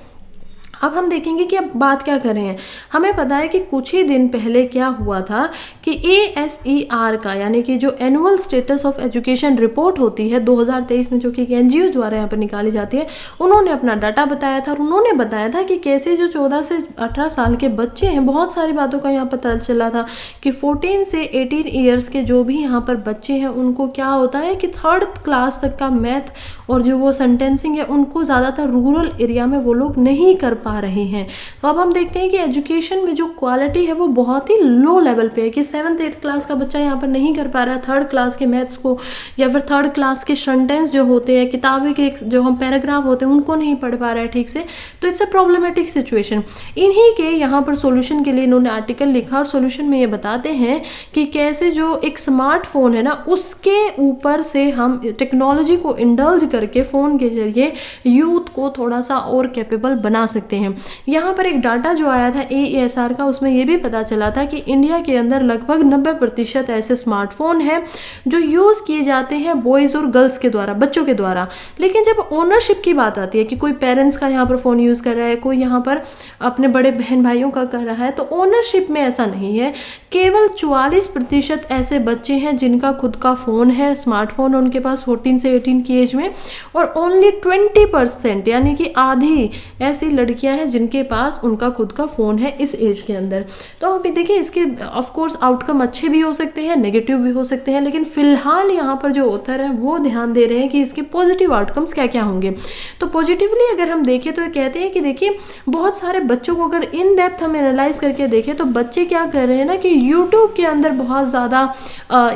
अब हम देखेंगे कि अब बात क्या कर रहे हैं। हमें पता है कि कुछ ही दिन पहले क्या हुआ था कि ASER का, यानी कि जो annual status of education report होती है 2023 में, जो कि NGO द्वारा यहाँ पर निकाली जाती है, उन्होंने अपना डाटा बताया था। और उन्होंने बताया था कि कैसे जो 14 से 18 साल के बच्चे हैं, बहुत सारी बातों का यहाँ पता चला था कि 14 से 18 ईयर्स के जो भी यहाँ पर बच्चे हैं उनको क्या होता है कि 3rd क्लास तक का मैथ और जो वो सेंटेंसिंग है उनको ज़्यादातर रूरल एरिया में वो लोग नहीं कर पा रहे हैं। तो अब हम देखते हैं कि एजुकेशन में जो क्वालिटी है वो बहुत ही लो लेवल पे है कि 7th 8th क्लास का बच्चा यहाँ पर नहीं कर पा रहा है 3rd क्लास के मैथ्स को, या फिर 3rd क्लास के सेंटेंस जो होते हैं, किताबें के जो हम पैराग्राफ होते हैं उनको नहीं पढ़ पा रहा है ठीक से। तो इट्स अ प्रॉब्लमेटिक सिचुएशन। इन्हीं के यहाँ पर सोल्यूशन के लिए इन्होंने आर्टिकल लिखा, और सोल्यूशन में ये बताते हैं कि कैसे जो एक स्मार्टफोन है ना, उसके ऊपर से हम टेक्नोलॉजी को इंडल्ज करके फ़ोन के जरिए यूथ को थोड़ा सा और कैपेबल बना सकते हैं। यहाँ पर एक डाटा जो आया था ASR का, उसमें ये भी पता चला था कि इंडिया के अंदर लगभग 90% ऐसे स्मार्टफोन हैं जो यूज़ किए जाते हैं बॉयज़ और गर्ल्स के द्वारा, बच्चों के द्वारा। लेकिन जब ओनरशिप की बात आती है कि कोई पेरेंट्स का यहाँ पर फ़ोन यूज़ कर रहा है, कोई यहाँ पर अपने बड़े बहन भाइयों का कर रहा है, तो ओनरशिप में ऐसा नहीं है। केवल 44% ऐसे बच्चे हैं जिनका खुद का फ़ोन है, स्मार्टफोन उनके पास 14 से 18 की एज में, और ओनली 20% यानी कि आधी ऐसी लड़कियां हैं जिनके पास उनका खुद का फ़ोन है इस एज के अंदर। तो अभी देखिए इसके ऑफ कोर्स आउटकम अच्छे भी हो सकते हैं, नेगेटिव भी हो सकते हैं, लेकिन फिलहाल यहाँ पर जो ऑथर है वो ध्यान दे रहे हैं कि इसके पॉजिटिव आउटकम्स क्या क्या होंगे। तो पॉजिटिवली अगर हम देखें तो ये कहते हैं कि देखिए बहुत सारे बच्चों को अगर इन डेप्थ हम एनालाइज करके देखें तो बच्चे क्या कर रहे हैं ना कि यूट्यूब के अंदर बहुत ज़्यादा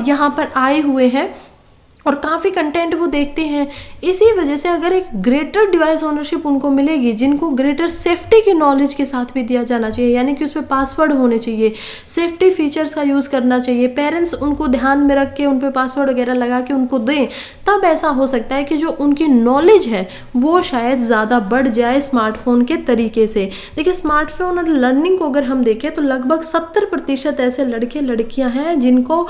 यहाँ पर आए हुए हैं और काफ़ी कंटेंट वो देखते हैं। इसी वजह से अगर एक ग्रेटर डिवाइस ओनरशिप उनको मिलेगी, जिनको ग्रेटर सेफ्टी की नॉलेज के साथ भी दिया जाना चाहिए, यानी कि उस पर पासवर्ड होने चाहिए, सेफ्टी फीचर्स का यूज़ करना चाहिए, पेरेंट्स उनको ध्यान में रख के उन पर पासवर्ड वगैरह लगा के उनको दें, तब ऐसा हो सकता है कि जो उनकी नॉलेज है वो शायद ज़्यादा बढ़ जाए स्मार्टफोन के तरीके से। देखिए स्मार्टफोन और लर्निंग को अगर हम देखें तो लगभग 70% ऐसे लड़के लड़कियाँ हैं जिनको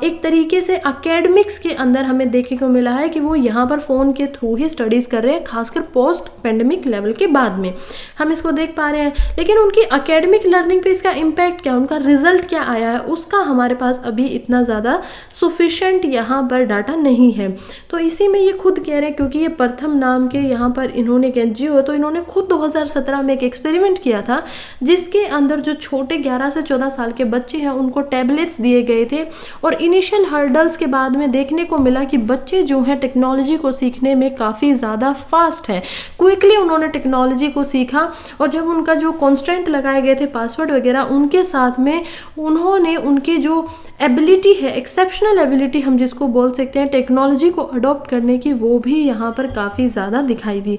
एक तरीके से अकेडमिक्स के अंदर हमें देखने को मिला है कि वो यहाँ पर फ़ोन के थ्रू ही स्टडीज़ कर रहे हैं, खासकर पोस्ट पेंडेमिक लेवल के बाद में हम इसको देख पा रहे हैं। लेकिन उनकी एकेडमिक लर्निंग पे इसका इम्पैक्ट क्या, उनका रिजल्ट क्या आया है, उसका हमारे पास अभी इतना ज़्यादा सुफिशेंट यहाँ पर डाटा नहीं है। तो इसी में ये खुद कह रहे हैं, क्योंकि ये प्रथम नाम के यहाँ पर इन्होंने एक NGO, तो इन्होंने खुद 2017 में एक एक्सपेरिमेंट किया था जिसके अंदर जो छोटे 11 से 14 साल के बच्चे हैं उनको टैबलेट्स दिए गए थे, और इनिशियल हर्डल्स के बाद में देखने को मिला कि बच्चे जो हैं टेक्नोलॉजी को सीखने में काफ़ी ज़्यादा फास्ट है, क्विकली उन्होंने टेक्नोलॉजी को सीखा। और जब उनका जो कॉन्स्टेंट लगाए गए थे पासवर्ड वगैरह, उनके साथ में उन्होंने उनकी जो एबिलिटी है, एक्सेप्शनल एबिलिटी हम जिसको बोल सकते हैं टेक्नोलॉजी को अडॉप्ट करने की, वो भी यहाँ पर काफ़ी ज़्यादा दिखाई दी।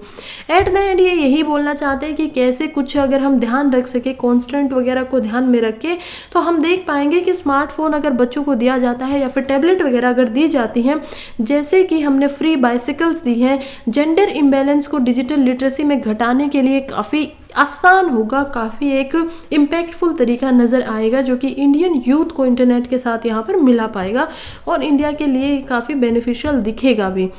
एट द एंड ये यही बोलना चाहते हैं कि कैसे कुछ अगर हम ध्यान रख सके कॉन्स्टेंट वगैरह को ध्यान में रख के, तो हम देख पाएंगे कि स्मार्टफोन अगर बच्चों को दिया जाता है या फिर टैबलेट वगैरह अगर दी जाती हैं, जैसे कि हमने फ्री बाइसिकल्स दी हैं। जेंडर इम्बैलेंस को डिजिटल लिटरेसी में घटाने के लिए काफ़ी आसान होगा, काफ़ी एक इम्पैक्टफुल तरीका नज़र आएगा जो कि इंडियन यूथ को इंटरनेट के साथ यहाँ पर मिला पाएगा और इंडिया के लिए काफ़ी बेनिफिशियल दिखेगा भी।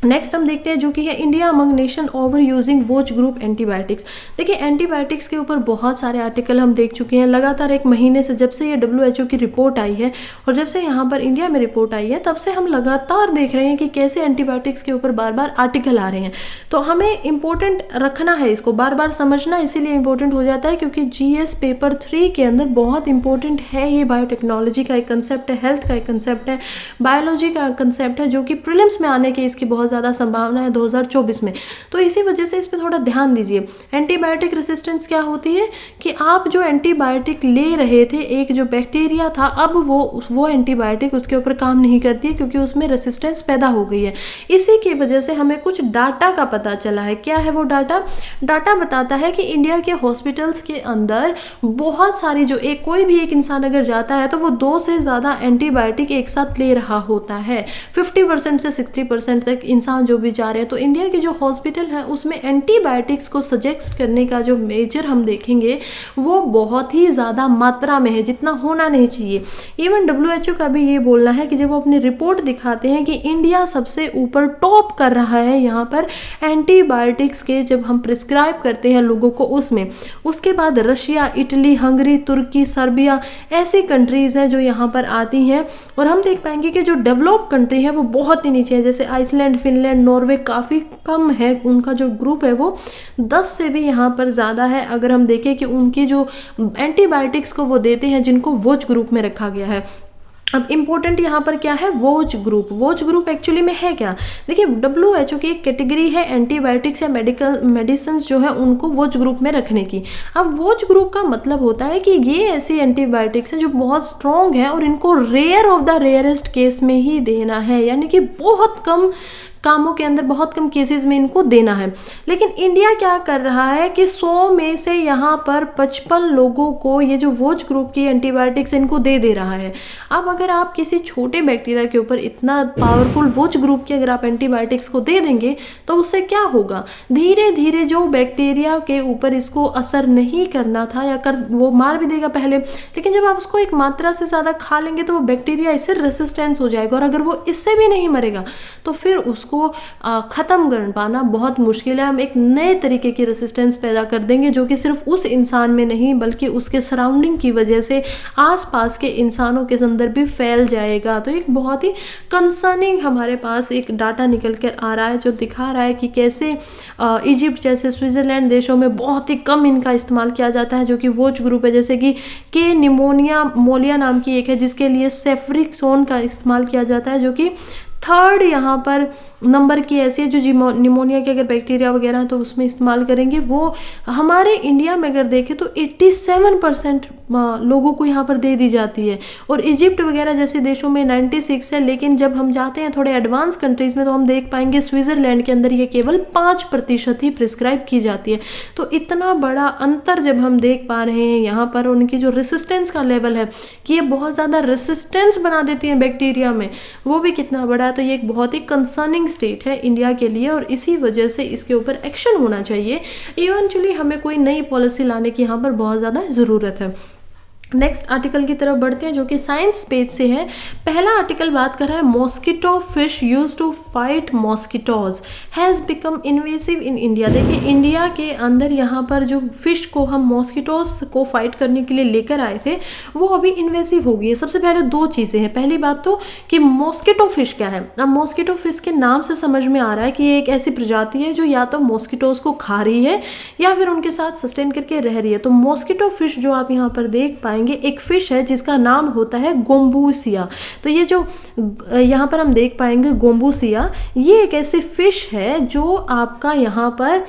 नेक्स्ट हम देखते हैं जो कि है India among nation over using watch group antibiotics. देखिए एंटीबायोटिक्स के ऊपर बहुत सारे आर्टिकल हम देख चुके हैं लगातार एक महीने से, जब से ये WHO की रिपोर्ट आई है और जब से यहाँ पर इंडिया में रिपोर्ट आई है तब से हम लगातार देख रहे हैं कि कैसे एंटीबायोटिक्स के ऊपर बार बार आर्टिकल आ रहे हैं। तो हमें इम्पोर्टेंट रखना है, इसको बार बार समझना इसीलिए इम्पोर्टेंट हो जाता है क्योंकि GS पेपर 3 के अंदर बहुत इंपॉर्टेंट है। ये बायोटेक्नोलॉजी का एक कंसेप्ट है, हेल्थ का एक कंसेप्ट है, बायोलॉजी का कंसेप्ट है जो कि प्रीलिम्स में आने की इसकी बहुत ज़्यादा संभावना है 2024 में। तो इसी वजह से इस पर थोड़ा ध्यान दीजिए। एंटीबायोटिक रेसिस्टेंस क्या होती है कि आप जो एंटीबायोटिक ले रहे थे, एक जो बैक्टीरिया था, अब वो एंटीबायोटिक उसके ऊपर काम नहीं करती है क्योंकि उसमें रेसिस्टेंस पैदा हो गई है। इसी की वजह से हमें कुछ डाटा का पता चला है। क्या है वो डाटा बताता है कि इंडिया के हॉस्पिटल्स के अंदर बहुत सारी जो कोई भी एक इंसान अगर जाता है तो वो 2 से ज़्यादा एंटीबायोटिक एक साथ ले रहा होता है। 50% से 60% तक इंसान जो भी जा रहे हैं। तो इंडिया के जो हॉस्पिटल है उसमें एंटीबायोटिक्स को सजेस्ट करने का जो मेजर हम देखेंगे वो बहुत ही ज़्यादा मात्रा में है, जितना होना नहीं चाहिए। इवन WHO का भी ये बोलना है कि जब वो अपनी रिपोर्ट दिखाते हैं कि इंडिया सबसे ऊपर टॉप कर रहा है यहाँ पर एंटीबायोटिक्स के, जब हम प्रिस्क्राइब करते हैं लोगों को उसमें, उसके बाद रशिया, इटली, हंगरी, तुर्की, सर्बिया ऐसी कंट्रीज़ हैं जो यहाँ पर आती हैं। और हम देख पाएंगे कि जो डेवलप कंट्री है वो बहुत ही नीचे है, जैसे आइसलैंड, फिनलैंड, नॉर्वे काफ़ी कम है, उनका जो ग्रुप है वो 10 से भी यहाँ पर ज़्यादा है। अगर हम देखें कि उनकी जो एंटीबायोटिक्स को वो देते हैं जिनको वॉच ग्रुप में रखा गया है। अब इम्पोर्टेंट यहाँ पर क्या है, वॉच ग्रुप एक्चुअली में है क्या? देखिए WHO की एक कैटेगरी है एंटीबायोटिक्स या मेडिसिन जो है उनको वॉच ग्रुप में रखने की। अब वॉच ग्रुप का मतलब होता है कि ये ऐसी एंटीबायोटिक्स है जो बहुत स्ट्रॉन्ग है और इनको rare of the rarest case में ही देना है, यानी कि बहुत कम कामों के अंदर, बहुत कम केसेस में इनको देना है। लेकिन इंडिया क्या कर रहा है कि 100 में से यहाँ पर 55 लोगों को ये जो वॉच ग्रुप की एंटीबायोटिक्स इनको दे रहा है। अब अगर आप किसी छोटे बैक्टीरिया के ऊपर इतना पावरफुल वॉच ग्रुप की अगर आप एंटीबायोटिक्स को दे देंगे तो उससे क्या होगा, धीरे धीरे जो बैक्टीरिया के ऊपर इसको असर नहीं करना था या वो मार भी देगा पहले, लेकिन जब आप उसको एक मात्रा से ज़्यादा खा लेंगे तो वो बैक्टीरिया इससे रेसिस्टेंस हो जाएगा और अगर वो इससे भी नहीं मरेगा तो फिर उसको ख़त्म कर पाना बहुत मुश्किल है। हम एक नए तरीके की रेसिस्टेंस पैदा कर देंगे जो कि सिर्फ उस इंसान में नहीं बल्कि उसके सराउंडिंग की वजह से आसपास के इंसानों के अंदर भी फैल जाएगा। तो एक बहुत ही कंसर्निंग हमारे पास एक डाटा निकल कर आ रहा है जो दिखा रहा है कि कैसे इजिप्ट जैसे स्विट्ज़रलैंड देशों में बहुत ही कम इनका इस्तेमाल किया जाता है जो कि वॉच ग्रुप है, जैसे कि के मोलिया नाम की एक है जिसके लिए सेफ्रिक्सोन का इस्तेमाल किया जाता है जो कि 3rd यहाँ पर नंबर की ऐसी है जो निमोनिया के अगर बैक्टीरिया वगैरह तो उसमें इस्तेमाल करेंगे। वो हमारे इंडिया में अगर देखें तो 87% लोगों को यहाँ पर दे दी जाती है और इजिप्ट वगैरह जैसे देशों में 96 है। लेकिन जब हम जाते हैं थोड़े एडवांस कंट्रीज़ में तो हम देख पाएंगे स्विट्ज़रलैंड के अंदर ये केवल 5% ही प्रिस्क्राइब की जाती है। तो इतना बड़ा अंतर जब हम देख पा रहे हैं यहाँ पर, उनकी जो रेसिस्टेंस का लेवल है कि ये बहुत ज़्यादा रेसिस्टेंस बना देती है बैक्टीरिया में, वो भी कितना बड़ा है। तो ये एक बहुत ही कंसर्निंग स्टेट है इंडिया के लिए और इसी वजह से इसके ऊपर एक्शन होना चाहिए। इवेंचुअली हमें कोई नई पॉलिसी लाने की यहाँ पर बहुत ज़्यादा ज़रूरत है। नेक्स्ट आर्टिकल की तरफ बढ़ते हैं जो कि साइंस पेज से है। पहला आर्टिकल बात कर रहा है mosquito fish used to fight mosquitoes has become invasive in India. देखिए इंडिया के अंदर यहाँ पर जो फिश को हम मॉस्किटोज को फाइट करने के लिए लेकर आए थे वो अभी इन्वेसिव हो गई है। सबसे पहले 2 चीज़ें हैं। पहली बात तो कि मॉस्किटो फिश क्या है। अब मॉस्किटो फिश के नाम से समझ में आ रहा है कि ये एक ऐसी प्रजाति है जो या तो मॉस्किटोज को खा रही है या फिर उनके साथ सस्टेन करके रह रही है। तो मॉस्किटो फिश जो आप यहाँ पर देख पाएंगे एक फिश है जिसका नाम होता है गोम्बूसिया। तो ये जो यहाँ पर हम देख पाएंगे गोम्बूसिया, ये एक ऐसी फिश है जो आपका यहाँ पर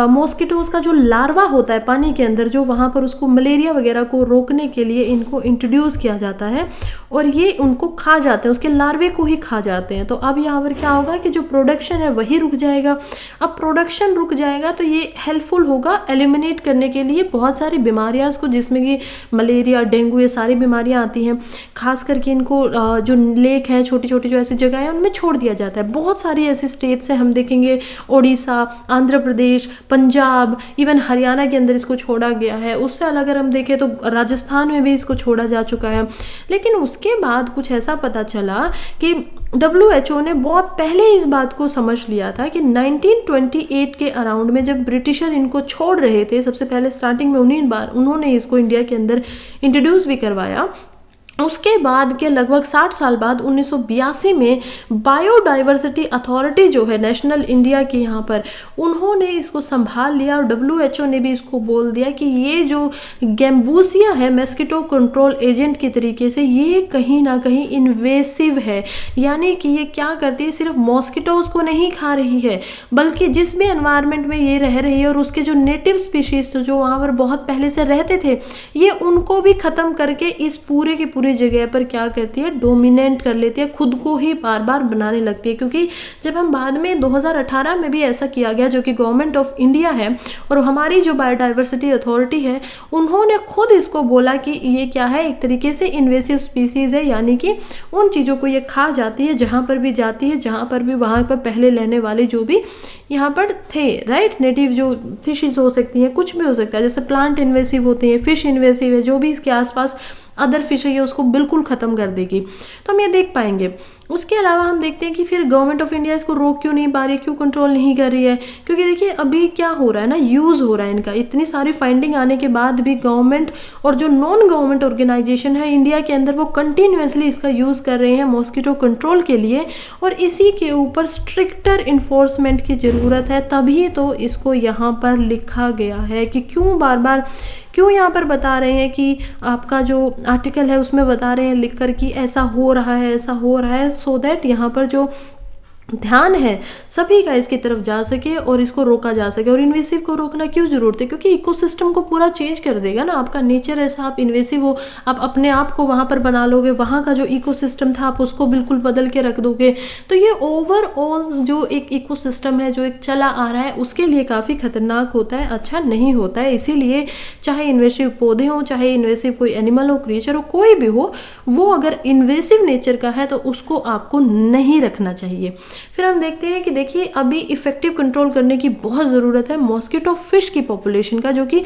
मॉस्किटोज का जो लार्वा होता है पानी के अंदर, जो वहाँ पर उसको मलेरिया वगैरह को रोकने के लिए इनको इंट्रोड्यूस किया जाता है और ये उनको खा जाते हैं, उसके लार्वे को ही खा जाते हैं। तो अब यहाँ पर क्या होगा कि जो प्रोडक्शन है वही रुक जाएगा। अब प्रोडक्शन रुक जाएगा तो ये हेल्पफुल होगा एलिमिनेट करने के लिए बहुत सारी बीमारियाँ को, जिसमें कि मलेरिया, मलेरिया, डेंगू, ये सारी बीमारियां आती हैं। खास करके इनको जो लेक हैं, छोटी छोटी जो ऐसी जगह है उनमें छोड़ दिया जाता है। बहुत सारी ऐसी स्टेट्स हैं, हम देखेंगे उड़ीसा, आंध्र प्रदेश, पंजाब, इवन हरियाणा के अंदर इसको छोड़ा गया है। उससे अलग अगर हम देखें तो राजस्थान में भी इसको छोड़ा जा चुका है। लेकिन उसके बाद कुछ ऐसा पता चला कि WHO ने बहुत पहले इस बात को समझ लिया था कि 1928 के अराउंड में जब ब्रिटिशर इनको छोड़ रहे थे, सबसे पहले स्टार्टिंग में उन्होंने इसको इंडिया के अंदर इंट्रोड्यूस भी करवाया। उसके बाद के लगभग 60 साल बाद 1982 में बायोडाइवर्सिटी अथॉरिटी जो है नेशनल इंडिया के यहाँ पर, उन्होंने इसको संभाल लिया और WHO ने भी इसको बोल दिया कि ये जो गैम्बूसिया है मस्कीटो कंट्रोल एजेंट के तरीके से, ये कहीं ना कहीं इन्वेसिव है। यानी कि ये क्या करती है, सिर्फ मॉस्किटोज को नहीं खा रही है, बल्कि जिस भी एनवायरनमेंट में ये रह रही है और उसके जो नेटिव स्पीशीज जो वहाँ पर बहुत पहले से रहते थे, ये उनको भी ख़त्म करके इस पूरे की पूरी जगह पर क्या करती है, डोमिनेट कर लेती है, खुद को ही बार बार बनाने लगती है। क्योंकि जब हम बाद में 2018 में भी ऐसा किया गया, जो कि गवर्नमेंट ऑफ इंडिया है और हमारी जो बायोडाइवर्सिटी अथॉरिटी है, उन्होंने खुद इसको बोला कि ये क्या है, एक तरीके से इन्वेसिव स्पीसीज है। यानी कि उन चीज़ों को ये खा जाती है जहाँ पर भी जाती है, जहाँ पर भी वहाँ पर पहले रहने वाले जो भी यहाँ पर थे, राइट, नेटिव जो फिशेज हो सकती हैं, कुछ भी हो सकता है, जैसे प्लांट इन्वेसिव होते हैं, फिश इन्वेसिव है, जो भी इसके आसपास अदर फिश है ये उसको बिल्कुल ख़त्म कर देगी। तो हम ये देख पाएंगे। उसके अलावा हम देखते हैं कि फिर गवर्नमेंट ऑफ इंडिया इसको रोक क्यों नहीं पा रही है, क्यों कंट्रोल नहीं कर रही है। क्योंकि देखिए अभी क्या हो रहा है ना, यूज़ हो रहा है इनका, इतनी सारी फाइंडिंग आने के बाद भी गवर्नमेंट और जो नॉन गवर्नमेंट ऑर्गेनाइजेशन है इंडिया के अंदर, वो कंटिन्यूसली इसका यूज़ कर रहे हैं मॉस्किटो कंट्रोल के लिए, और इसी के ऊपर स्ट्रिक्टर इन्फोर्समेंट की ज़रूरत है। तभी तो इसको यहाँ पर लिखा गया है कि क्यों बार बार, क्यों यहाँ पर बता रहे हैं कि आपका जो आर्टिकल है उसमें बता रहे हैं लिख कर कि ऐसा हो रहा है, ऐसा हो रहा है, सो दैट यहाँ पर जो ध्यान है सभी का इसकी तरफ जा सके और इसको रोका जा सके। और इन्वेसिव को रोकना क्यों जरूरत है, क्योंकि इकोसिस्टम को पूरा चेंज कर देगा ना। आपका नेचर ऐसा, आप इन्वेसिव हो, आप अपने आप को वहाँ पर बना लोगे, वहाँ का जो इकोसिस्टम था आप उसको बिल्कुल बदल के रख दोगे, तो ये ओवरऑल जो एक इकोसिस्टम है जो एक चला आ रहा है उसके लिए काफ़ी खतरनाक होता है, अच्छा नहीं होता है। इसीलिए चाहे इन्वेसिव पौधे हों, चाहे इन्वेसिव कोई एनिमल हो, क्रिएचर हो, कोई भी हो, वो अगर इन्वेसिव नेचर का है तो उसको आपको नहीं रखना चाहिए। फिर हम देखते हैं कि देखिए अभी इफेक्टिव कंट्रोल करने की बहुत ज़रूरत है मॉस्किटो फिश की पॉपुलेशन का, जो कि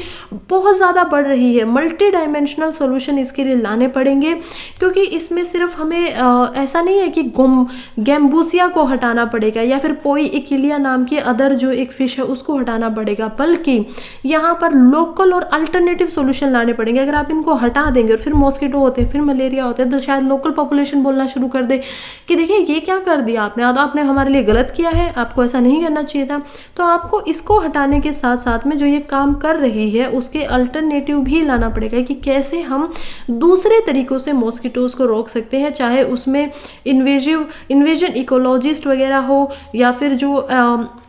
बहुत ज़्यादा बढ़ रही है। मल्टी डायमेंशनल सॉल्यूशन इसके लिए लाने पड़ेंगे, क्योंकि इसमें सिर्फ हमें ऐसा नहीं है कि गैम्बूसिया को हटाना पड़ेगा या फिर पोई इकिलिया नाम की अदर जो एक फिश है उसको हटाना पड़ेगा, बल्कि यहाँ पर लोकल और अल्टरनेटिव सॉल्यूशन लाने पड़ेंगे। अगर आप इनको हटा देंगे और फिर मॉस्किटो होते हैं, फिर मलेरिया होते हैं, तो शायद लोकल पॉपुलेशन बोलना शुरू कर दे कि देखिए ये क्या कर दिया आपने हमारे लिए गलत किया है, आपको ऐसा नहीं करना चाहिए था। तो आपको इसको हटाने के साथ साथ में जो ये काम कर रही है उसके अल्टरनेटिव भी लाना पड़ेगा कि कैसे हम दूसरे तरीकों से मॉस्किटोज को रोक सकते हैं, चाहे उसमें इन्वेजन इकोलॉजिस्ट वगैरह हो या फिर जो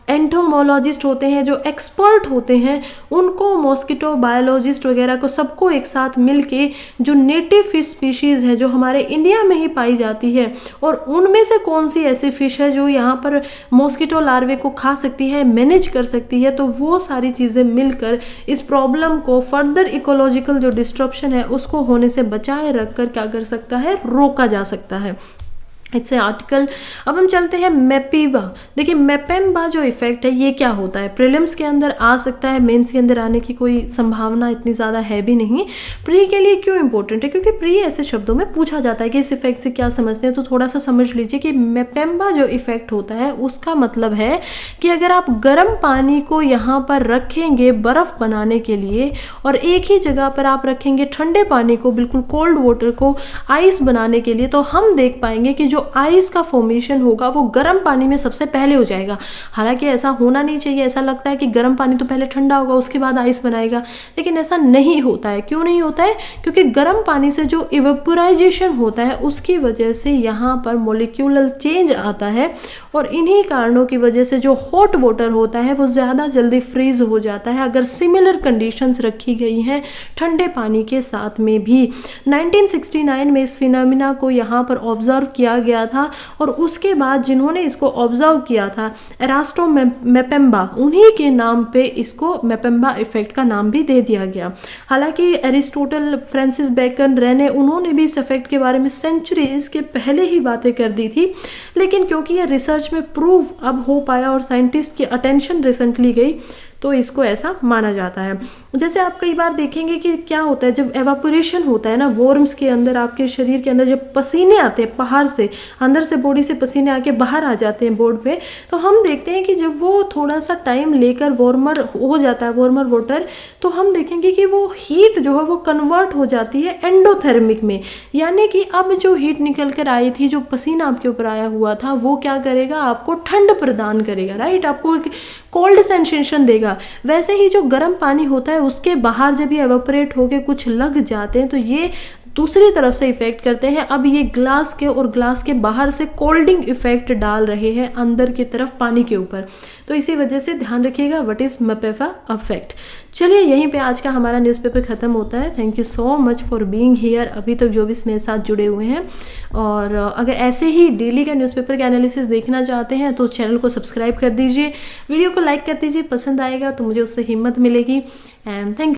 एंटोमोलॉजिस्ट होते हैं, जो एक्सपर्ट होते हैं, उनको मॉस्किटो बायोलॉजिस्ट वगैरह को सबको एक साथ मिलके जो नेटिव फिश स्पीशीज़ है जो हमारे इंडिया में ही पाई जाती है और उनमें से कौन सी ऐसी फिश है जो यहाँ पर मॉस्किटो लार्वे को खा सकती है, मैनेज कर सकती है, तो वो सारी चीज़ें मिलकर इस प्रॉब्लम को फर्दर इकोलॉजिकल जो डिस्ट्रप्शन है उसको होने से बचाए रखकर क्या कर सकता है, रोका जा सकता है। It's a article. अब हम चलते हैं मेपीबा। देखिए मेपेम्बा जो इफेक्ट है ये क्या होता है, प्रीलिम्स के अंदर आ सकता है, मेंस के अंदर आने की कोई संभावना इतनी ज़्यादा है भी नहीं। प्री के लिए क्यों इंपॉर्टेंट है, क्योंकि प्री ऐसे शब्दों में पूछा जाता है कि इस इफेक्ट से क्या समझते हैं, तो थोड़ा सा समझ लीजिए कि मेपेम्बा जो इफेक्ट होता है उसका मतलब है कि अगर आप गर्म पानी को यहाँ पर रखेंगे बर्फ़ बनाने के लिए और एक ही जगह पर आप रखेंगे ठंडे पानी को, बिल्कुल कोल्ड वाटर को आइस बनाने के लिए, तो हम देख पाएंगे कि जो आइस का फॉर्मेशन होगा वो गर्म पानी में सबसे पहले हो जाएगा। हालांकि ऐसा होना नहीं चाहिए, ऐसा लगता है कि गर्म पानी तो पहले ठंडा होगा उसके बाद आइस बनाएगा, लेकिन ऐसा नहीं होता है। क्यों नहीं होता है, क्योंकि गर्म पानी से जो इवेपोराइजेशन होता है उसकी वजह से यहाँ पर मॉलिक्यूलर चेंज आता है और इन्हीं कारणों की वजह से जो हॉट वाटर होता है वो ज़्यादा जल्दी फ्रीज हो जाता है अगर सिमिलर कंडीशंस रखी गई हैं ठंडे पानी के साथ में भी। 1969 में इस फिनोमिना को यहाँ पर ऑब्जर्व किया गया गया था और उसके बाद जिन्होंने इसको ऑब्जर्व किया था एरास्टो मेपेम्बा, उन्हीं के नाम पे इसको मेपेम्बा इफेक्ट का नाम भी दे दिया गया। हालांकि एरिस्टोटल, फ्रांसिस बेकन, रेने, उन्होंने भी इस इफेक्ट के बारे में सेंचुरीज के पहले ही बातें कर दी थी, लेकिन क्योंकि ये रिसर्च में प्रूव अब हो पाया और साइंटिस्ट की अटेंशन रिसेंटली गई तो इसको ऐसा माना जाता है। जैसे आप कई बार देखेंगे कि क्या होता है जब एवापोरेशन होता है ना वॉर्म्स के अंदर, आपके शरीर के अंदर जब पसीने आते हैं बाहर से, अंदर से बॉडी से पसीने आके बाहर आ जाते हैं बोर्ड पे, तो हम देखते हैं कि जब वो थोड़ा सा टाइम लेकर वार्मर हो जाता है, वार्मर वाटर, तो हम देखेंगे कि वो हीट जो है वो कन्वर्ट हो जाती है एंडोथर्मिक में, यानी कि अब जो हीट निकल कर आई थी, जो पसीना आपके ऊपर आया हुआ था, वो क्या करेगा, आपको ठंड प्रदान करेगा, राइट, आपको कोल्ड सेंसेशन देगा। वैसे ही जो गर्म पानी होता है उसके बाहर जब ये एवापोरेट होके कुछ लग जाते हैं तो ये दूसरी तरफ से इफेक्ट करते हैं। अब ये ग्लास के और ग्लास के बाहर से कोल्डिंग इफेक्ट डाल रहे हैं अंदर की तरफ पानी के ऊपर, तो इसी वजह से ध्यान रखिएगा व्हाट इज मेपेम्बा इफेक्ट। चलिए यहीं पे आज का हमारा न्यूज़पेपर ख़त्म होता है। Thank you so much for being here, अभी तक जो भी मेरे साथ जुड़े हुए हैं। और अगर ऐसे ही डेली का न्यूज़पेपर का एनालिसिस देखना चाहते हैं तो चैनल को सब्सक्राइब कर दीजिए, वीडियो को लाइक कर दीजिए, पसंद आएगा तो मुझे उससे हिम्मत मिलेगी। And thank